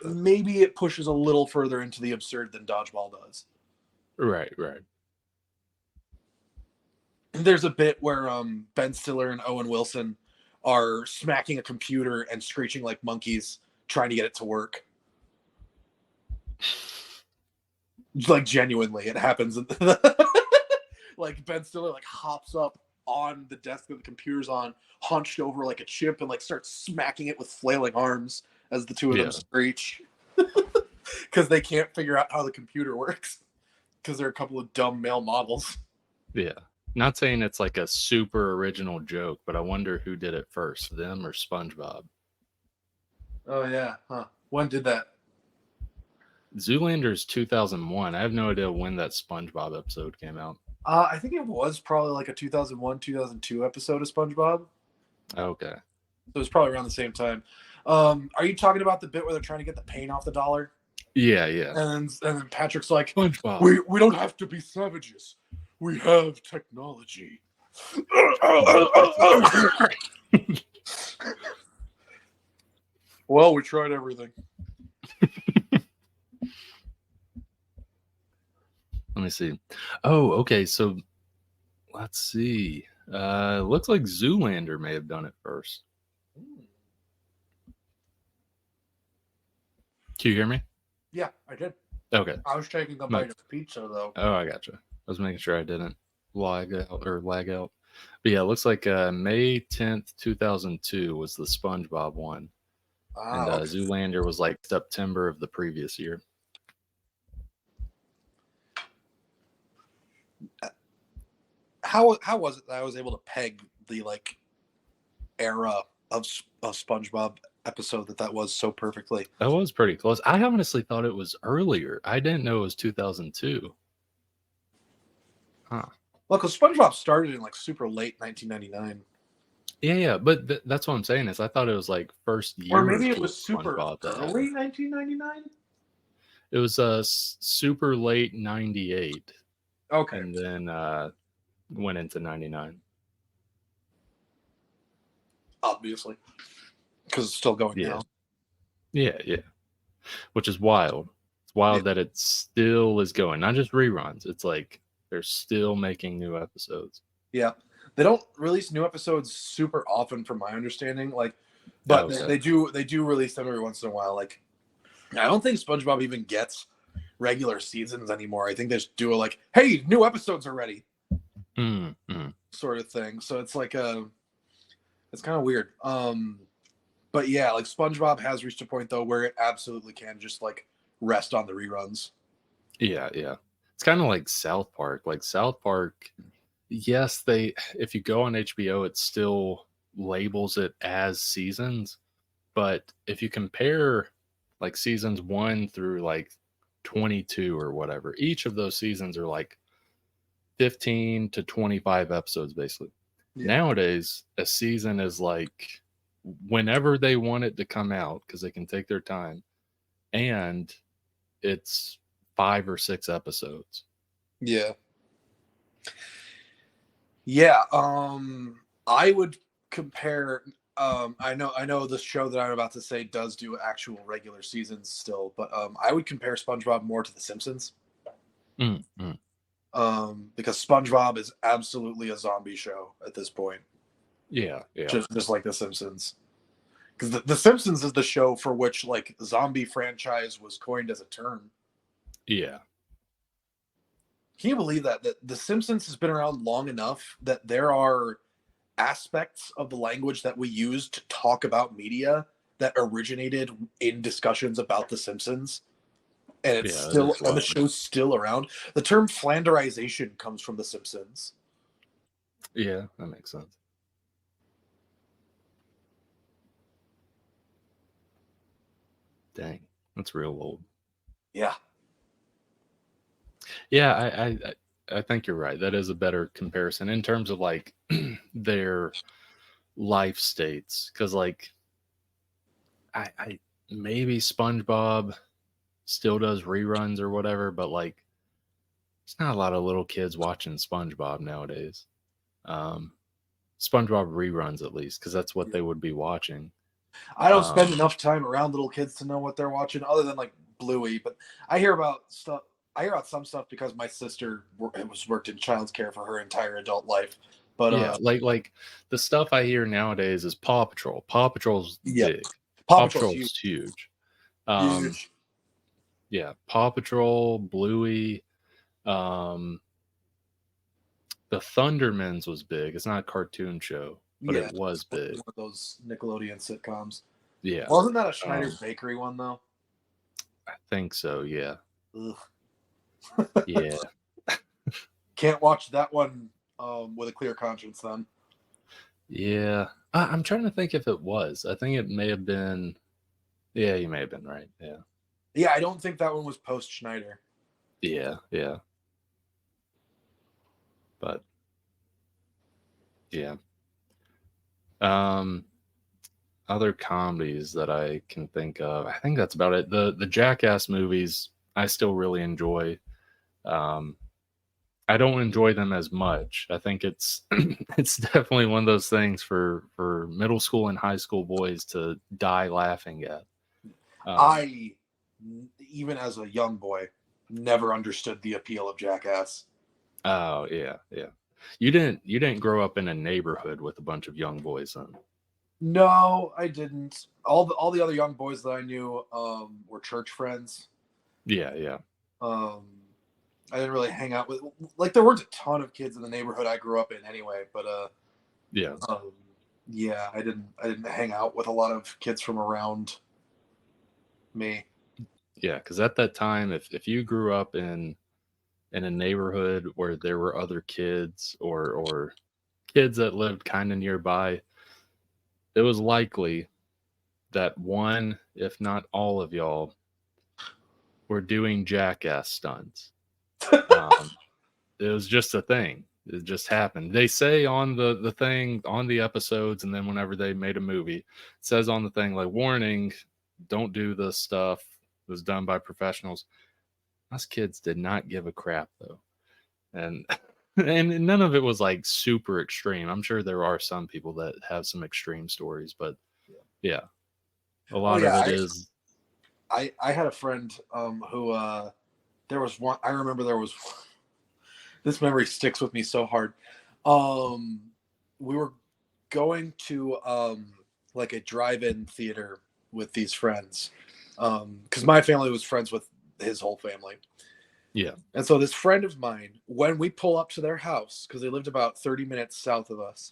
Maybe it pushes a little further into the absurd than Dodgeball does. Right. There's a bit where Ben Stiller and Owen Wilson are smacking a computer and screeching like monkeys, trying to get it to work. Like genuinely, it happens. Like Ben Stiller like hops up on the desk that the computer's on, hunched over like a chimp, and like starts smacking it with flailing arms as the two of them screech. Because they can't figure out how the computer works. Because they're a couple of dumb male models. Yeah. Not saying it's like a super original joke, but I wonder who did it first, them or SpongeBob. Oh, yeah. Huh. When did that? Zoolander's 2001. I have no idea when that SpongeBob episode came out. I think it was probably like a 2001, 2002 episode of SpongeBob. Okay. So it was probably around the same time. Are you talking about the bit where they're trying to get the paint off the dollar? Yeah. And then Patrick's like, SpongeBob. We don't have to be savages. We have technology. Well, we tried everything. Let me see. Oh, okay. So let's see. Looks like Zoolander may have done it first. Can you hear me? Yeah, I did. Okay. I was taking a bite of pizza though. Oh, I gotcha. I was making sure I didn't lag out. But yeah, it looks like May 10th, 2002 was the SpongeBob one. And Okay. Zoolander was like September of the previous year. How was it that I was able to peg the like era of SpongeBob episode that was so perfectly? That was pretty close. I honestly thought it was earlier. I didn't know it was 2002. Huh. Well, because SpongeBob started in like super late 1999. Yeah, but that's what I'm saying is I thought it was like first year. Or maybe it was super SpongeBob early 1999. It was super late 98. Okay. And then went into 99. Obviously. Because it's still going now. Yeah. Which is wild. It's wild that it still is going. Not just reruns. It's like they're still making new episodes. Yeah. They don't release new episodes super often from my understanding. But they do release them every once in a while. Like, I don't think SpongeBob even gets regular seasons anymore. I think they just do a like, hey, new episodes are ready. Sort of thing. So it's like it's kind of weird. But yeah, like SpongeBob has reached a point though where it absolutely can just like rest on the reruns. Yeah. It's kind of like South Park. Like South Park, yes, if you go on HBO, it still labels it as seasons. But if you compare like seasons 1 through like 22 or whatever, each of those seasons are like 15 to 25 episodes basically. Yeah. Nowadays, a season is like whenever they want it to come out because they can take their time, and it's 5 or 6 episodes. Yeah. I would compare. I know the show that I'm about to say does do actual regular seasons still, but I would compare SpongeBob more to The Simpsons. Because SpongeBob is absolutely a zombie show at this point. Yeah. Just like The Simpsons. Because the Simpsons is the show for which like zombie franchise was coined as a term. Yeah. Can you believe that The Simpsons has been around long enough that there are aspects of the language that we use to talk about media that originated in discussions about The Simpsons? And it's and the show's still around. The term Flanderization comes from The Simpsons. Yeah, that makes sense. Dang, that's real old. Yeah. Yeah, I think you're right. That is a better comparison in terms of like their life states. Because like, I maybe SpongeBob still does reruns or whatever, but like, there's not a lot of little kids watching SpongeBob nowadays. SpongeBob reruns at least, because that's what they would be watching. I don't spend enough time around little kids to know what they're watching, other than like Bluey. But I hear about stuff. I hear about some stuff because my sister worked in childcare for her entire adult life. But yeah, like the stuff I hear nowadays is Paw Patrol. Paw Patrol's big. Paw Patrol's huge. Huge. Yeah, Paw Patrol, Bluey. The Thundermans was big. It's not a cartoon show, but it was big. One of those Nickelodeon sitcoms. Yeah. Wasn't that a Schneider's Bakery one though? I think so. Yeah. Ugh. Yeah. Can't watch that one with a clear conscience then. Yeah. I'm trying to think if it was. I think it may have been. Yeah, you may have been right. Yeah. Yeah, I don't think that one was post Schneider. Yeah. But yeah. Other comedies that I can think of. I think that's about it. The Jackass movies I still really enjoy. I don't enjoy them as much. I think it's it's definitely one of those things for middle school and high school boys to die laughing at. I, even as a young boy, never understood the appeal of Jackass. Oh yeah. You didn't grow up in a neighborhood with a bunch of young boys, then? No, I didn't. All the other young boys that I knew were church friends. Yeah. I didn't really hang out with, like, there weren't a ton of kids in the neighborhood I grew up in anyway, but Yeah. Yeah, I didn't hang out with a lot of kids from around me. Yeah, because at that time, if you grew up in a neighborhood where there were other kids or kids that lived kind of nearby, it was likely that one, if not all of y'all, were doing jackass stunts. It was just a thing. It just happened. They say on the thing on the episodes, and then whenever they made a movie, it says on the thing like, warning, don't do this stuff. It was done by professionals. Us kids did not give a crap though. And and none of it was like super extreme. I'm sure there are some people that have some extreme stories, but yeah, a Oh lot of yeah, it is. I had a friend who there was one. I remember there was this memory sticks with me so hard. We were going to like a drive-in theater with these friends because my family was friends with his whole family. Yeah. And so this friend of mine, when we pull up to their house, because they lived about 30 minutes south of us,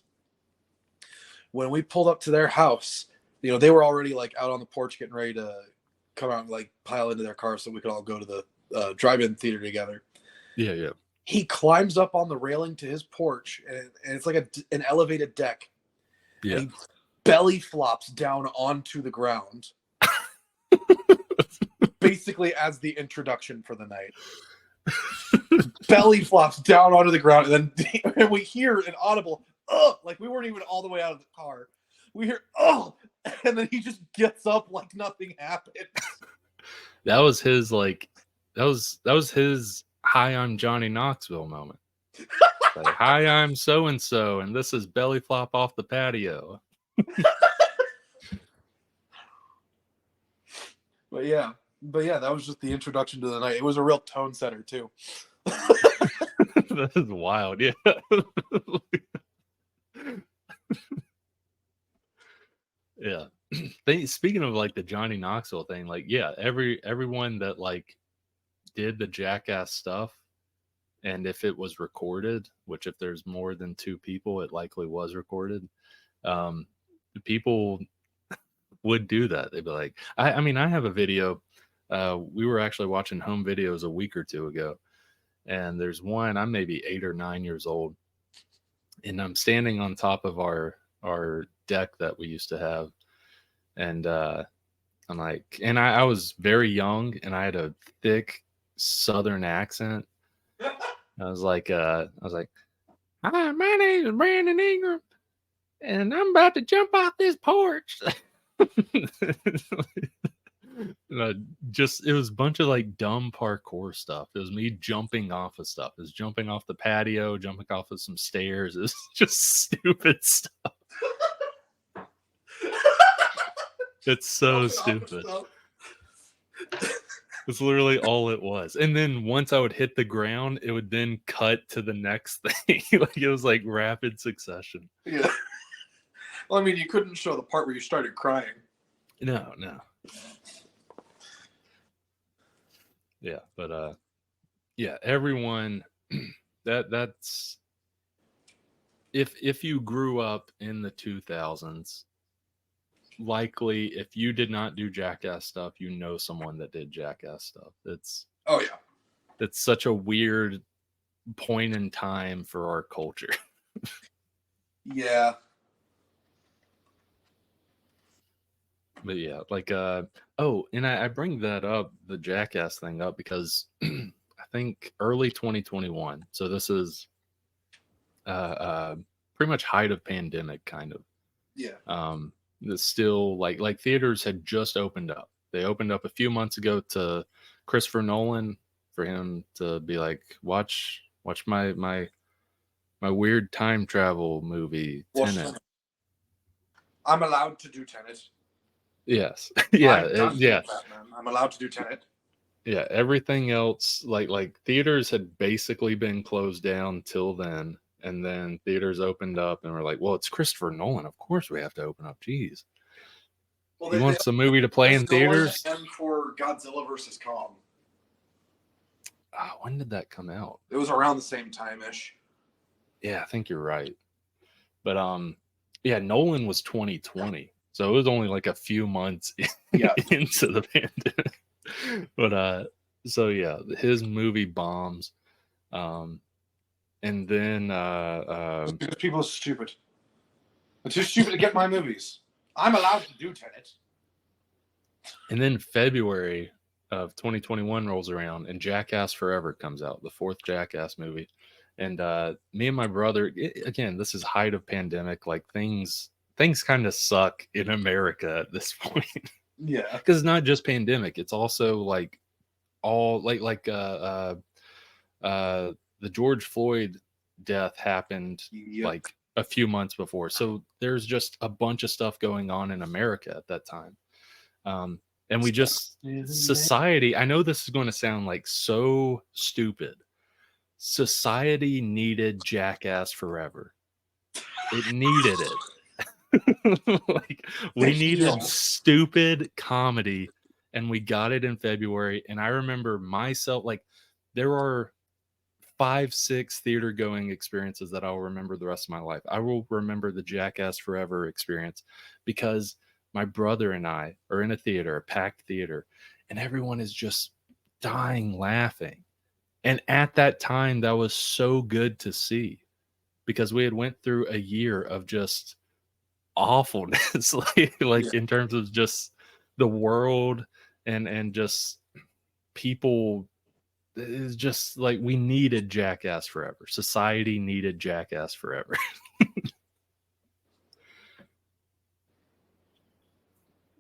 when we pulled up to their house, you know, they were already like out on the porch getting ready to come out and like pile into their car so we could all go to the drive-in theater together. Yeah. He climbs up on the railing to his porch, and it's like an elevated deck. Yeah. And he belly flops down onto the ground, basically as the introduction for the night. Belly flops down onto the ground, and then we hear an audible, "Oh!" Like we weren't even all the way out of the car. We hear, "Oh!" And then he just gets up like nothing happened. That was his like that was his hi, I'm Johnny Knoxville moment. Like, hi, I'm so and so, and this is belly flop off the patio. But yeah, that was just the introduction to the night. It was a real tone setter too. That is wild. Yeah. Yeah. Speaking of like the Johnny Knoxville thing, like yeah, everyone that like did the jackass stuff, and if it was recorded, which if there's more than two people, it likely was recorded. Um, people would do that. They'd be like, I mean, I have a video. We were actually watching home videos a week or two ago, and there's one. I'm maybe 8 or 9 years old, and I'm standing on top of our deck that we used to have, and I'm like, and I was very young, and I had a thick Southern accent. I was like, hi, my name is Brandon Ingram, and I'm about to jump off this porch. Just it was a bunch of like dumb parkour stuff. It was me jumping off of stuff. It was jumping off the patio, jumping off of some stairs. It was just stupid stuff. It's so stupid. It's literally all it was. And then once I would hit the ground, it would then cut to the next thing. Like it was like rapid succession. Yeah. Well, I mean, you couldn't show the part where you started crying. No. Yeah, but yeah, everyone that's if you grew up in the 2000s, likely if you did not do jackass stuff, you know someone that did jackass stuff. It's such a weird point in time for our culture. Yeah. But yeah, like oh, and I bring that up, the jackass thing up, because I think early 2021. So this is pretty much height of pandemic kind of. Yeah. That's still like theaters had just opened up. They opened up a few months ago to Christopher Nolan for him to be like, watch my weird time travel movie, Tenet. I'm allowed to do Tenet. Yes. Yeah. Yeah. Batman. I'm allowed to do Tenet. Yeah. Everything else, like theaters had basically been closed down till then. And then theaters opened up and we're like, well, it's Christopher Nolan. Of course we have to open up. Jeez. Well, He wants the movie to play in theaters. And for Godzilla vs. Kong. When did that come out? It was around the same time-ish. Yeah, I think you're right. But yeah, Nolan was 2020. So it was only like a few months into the pandemic. But so yeah, his movie bombs. And then because people are stupid. They're too stupid to get my movies. I'm allowed to do Tenet. And then February of 2021 rolls around and Jackass Forever comes out, the fourth Jackass movie. And me and my brother, again, this is height of pandemic. Like things kind of suck in America at this point. Yeah. Because it's not just pandemic. It's also like all the George Floyd death happened like a few months before. So there's just a bunch of stuff going on in America at that time. And we just, society, I know this is going to sound like so stupid. Society needed Jackass Forever. It needed it. Like we needed stupid comedy and we got it in February. And I remember myself, like there are 5-6 theater going experiences that I'll remember the rest of my life. I will remember the Jackass Forever experience because my brother and I are in a theater, a packed theater, and everyone is just dying laughing. And at that time, that was so good to see because we had went through a year of just awfulness, in terms of just the world and just people. It's just like we needed Jackass Forever. Society needed Jackass Forever.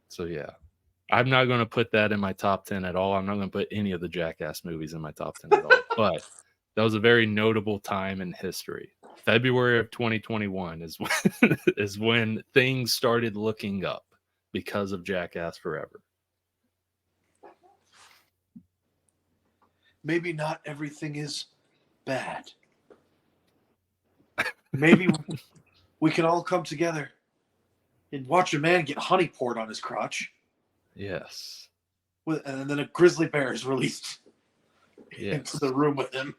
So yeah, I'm not going to put that in my top 10 at all. I'm not going to put any of the Jackass movies in my top 10 at all. But that was a very notable time in history. February of 2021 is when things started looking up because of Jackass Forever. Maybe not everything is bad. Maybe we can all come together and watch a man get honey poured on his crotch. Yes. And then a grizzly bear is released into the room with him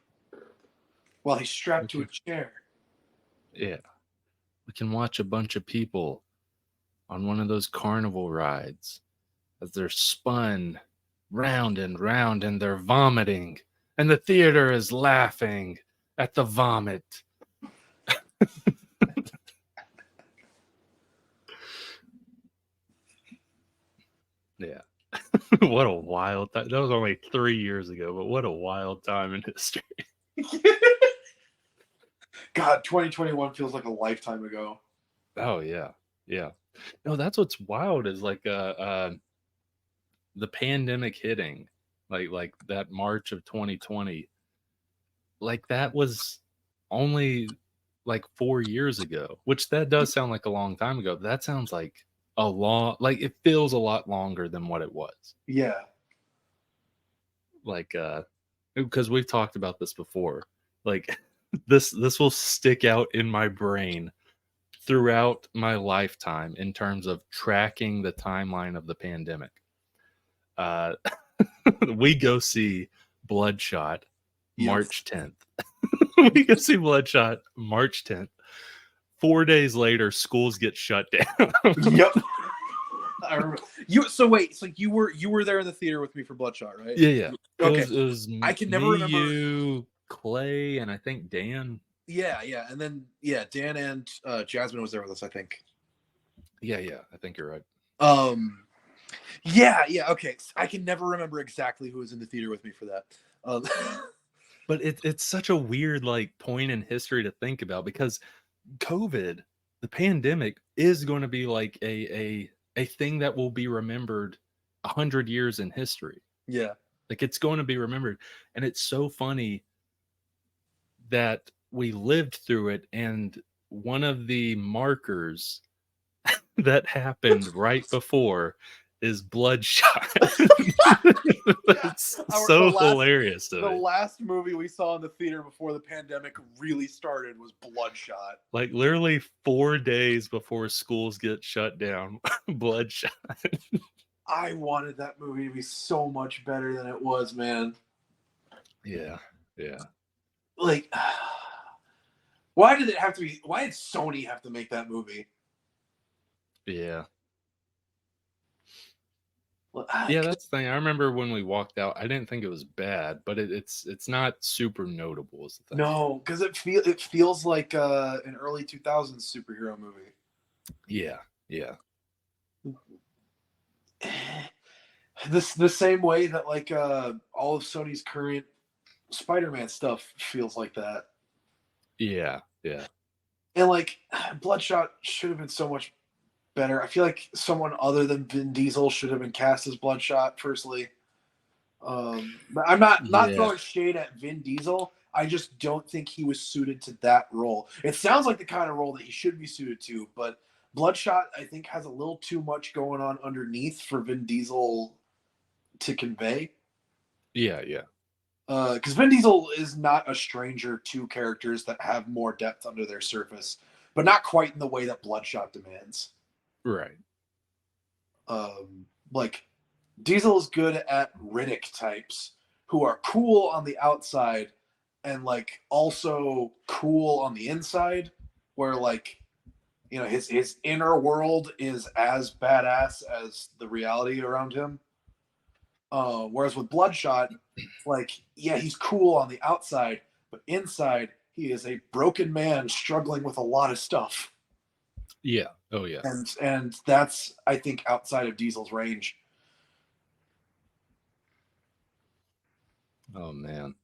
while he's strapped to a chair. Yeah. We can watch a bunch of people on one of those carnival rides as they're spun round and round and they're vomiting and the theater is laughing at the vomit. Yeah. What a wild time. That was only 3 years ago, but what a wild time in history. God, 2021 feels like a lifetime ago. Oh yeah. Yeah. No, that's what's wild is like the pandemic hitting, like that March of 2020. Like that was only like 4 years ago, which that does sound like a long time ago. But that sounds like a long, like it feels a lot longer than what it was. Yeah. Like because we've talked about this before. Like this will stick out in my brain throughout my lifetime in terms of tracking the timeline of the pandemic. We go see Bloodshot March 10th. We go see Bloodshot March 10th. 4 days later, schools get shut down. Yep. I remember. So you were there in the theater with me for Bloodshot, right? Yeah. Okay. It was I can never remember. You, Clay, and I think Dan. Yeah, and then Dan and Jasmine was there with us, I think. Yeah, I think you're right. Yeah, okay. I can never remember exactly who was in the theater with me for that. But it's such a weird like point in history to think about because COVID, the pandemic, is going to be like a thing that will be remembered 100 years in history. Yeah. Like it's going to be remembered. And it's so funny that we lived through it. And one of the markers that happened right before is Bloodshot. It's so hilarious to me. The me. last movie we saw in the theater before the pandemic really started was Bloodshot. Like literally 4 days before schools get shut down, Bloodshot. I wanted that movie to be so much better than it was, man. Yeah. Like, why did it have to be? Why did Sony have to make that movie? Yeah. Well, Yeah, that's the thing. I remember when we walked out, I didn't think it was bad, but it's not super notable is the thing. No, because it feels like an early 2000s superhero movie. Yeah. The same way that like all of Sony's current Spider-Man stuff feels like that. Yeah. And like Bloodshot should have been so much better. I feel like someone other than Vin Diesel should have been cast as Bloodshot, personally. But I'm not throwing shade at Vin Diesel. I just don't think he was suited to that role. It sounds like the kind of role that he should be suited to, but Bloodshot, I think, has a little too much going on underneath for Vin Diesel to convey. Yeah. Because Vin Diesel is not a stranger to characters that have more depth under their surface, but not quite in the way that Bloodshot demands. Right. Like Diesel is good at Riddick types who are cool on the outside and like also cool on the inside, where like, you know, his inner world is as badass as the reality around him. Whereas with Bloodshot, like, yeah, he's cool on the outside, but inside he is a broken man struggling with a lot of stuff. Yeah. Oh yeah. And that's, I think, outside of Diesel's range. Oh man.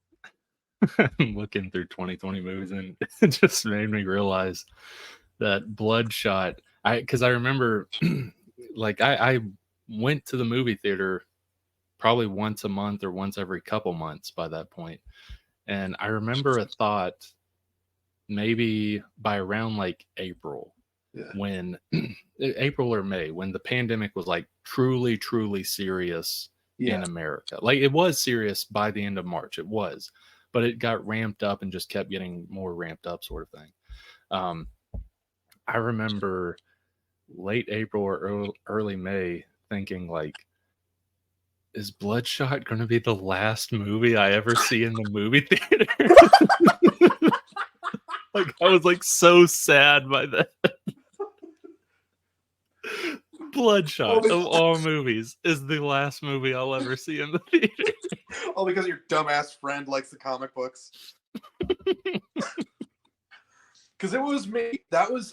I'm looking through 2020 movies and it just made me realize that Bloodshot, because I remember like I went to the movie theater probably once a month or once every couple months by that point. And I remember a thought maybe by around like April, when April or May, when the pandemic was like truly serious in America. Like it was serious by the end of March. It was, but it got ramped up and just kept getting more ramped up, sort of thing. I remember late April or early May thinking like, is Bloodshot going to be the last movie I ever see in the movie theater? Like I was like so sad by that. Bloodshot of all movies is the last movie I'll ever see in the theater. All because your dumbass friend likes the comic books. Because it was me.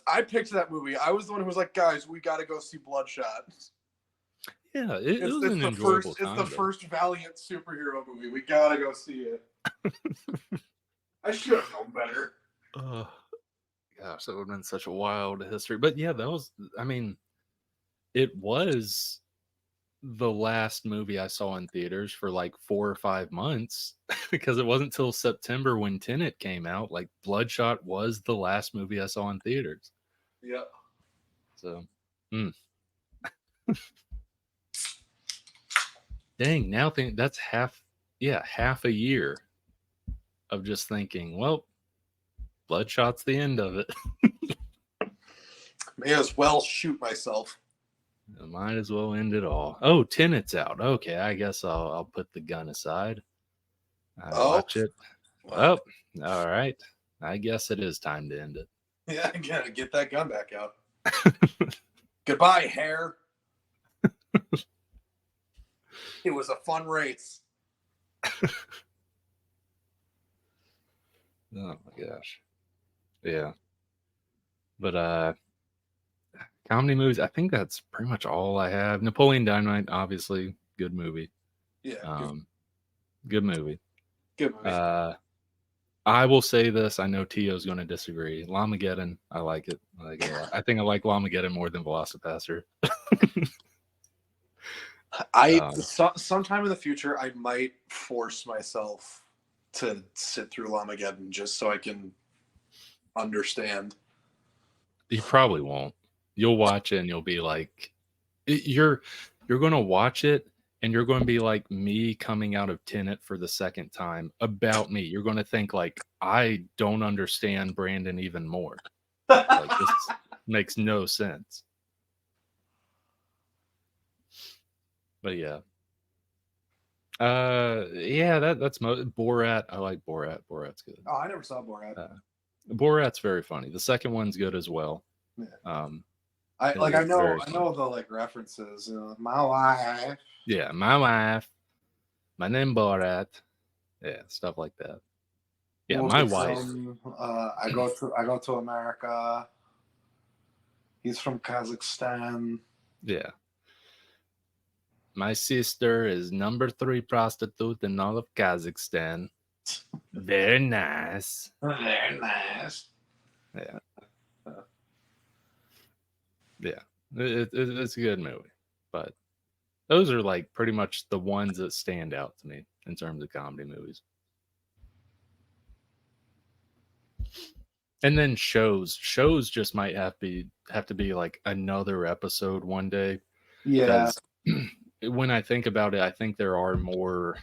I picked that movie. I was the one who was like, guys, we got to go see Bloodshot. Yeah, it was an enjoyable time. It's the first Valiant superhero movie. We got to go see it. I should have known better. Gosh, that would have been such a wild history. But yeah, that was, I mean, it was the last movie I saw in theaters for like 4 or 5 months because it wasn't till September when Tenet came out. Like Bloodshot was the last movie I saw in theaters. Yeah. So, dang, now that's half a year of just thinking, well, Bloodshot's the end of it. May as well shoot myself. I might as well end it all. Oh, Tenet's out. Okay, I guess I'll put the gun aside. Watch it. Well, all right. I guess it is time to end it. Yeah, I gotta get that gun back out. Goodbye, hair. It was a fun race. Oh my gosh. Yeah. But comedy movies, I think that's pretty much all I have. Napoleon Dynamite, obviously, good movie. Yeah. Good movie. Good movie. I will say this. I know Teo's going to disagree. Llamageddon, I like it. I like it a lot. I think I like Llamageddon more than Velocipaster. Sometime in the future, I might force myself to sit through Llamageddon just so I can understand. You probably won't. You'll watch it and you'll be like, you're going to watch it and you're going to be like me coming out of Tenet for the second time about me. You're going to think like, I don't understand Brandon even more. Like, this makes no sense. But yeah. That's Borat. I like Borat. Borat's good. Oh, I never saw Borat. Borat's very funny. The second one's good as well. Yeah. I know the like references. My wife. Yeah, my wife. My name Borat. Yeah, stuff like that. Yeah, my wife. I go to America. He's from Kazakhstan. Yeah. My sister is number 3 prostitute in all of Kazakhstan. Very nice. Very nice. Yeah. Yeah. It's a good movie. But those are like pretty much the ones that stand out to me in terms of comedy movies. And then shows just might have to be like another episode one day. Yeah. When I think about it, I think there are more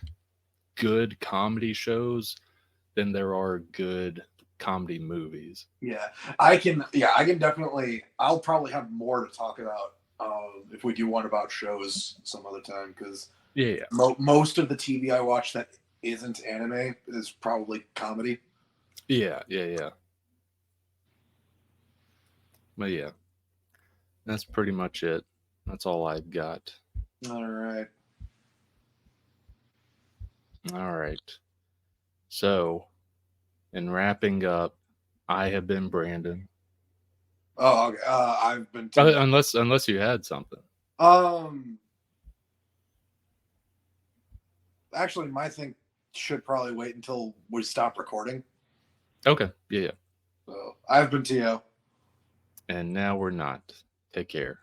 good comedy shows than there are good comedy movies. Yeah, I can definitely. I'll probably have more to talk about if we do one about shows some other time, because most of the TV I watch that isn't anime is probably comedy. Yeah. But yeah, that's pretty much it. That's all I've got. All right. So, in wrapping up, I have been Brandon. Oh, okay. I've been unless you had something. Actually, my thing should probably wait until we stop recording. Okay. Yeah. So I've been Teo. And now we're not. Take care.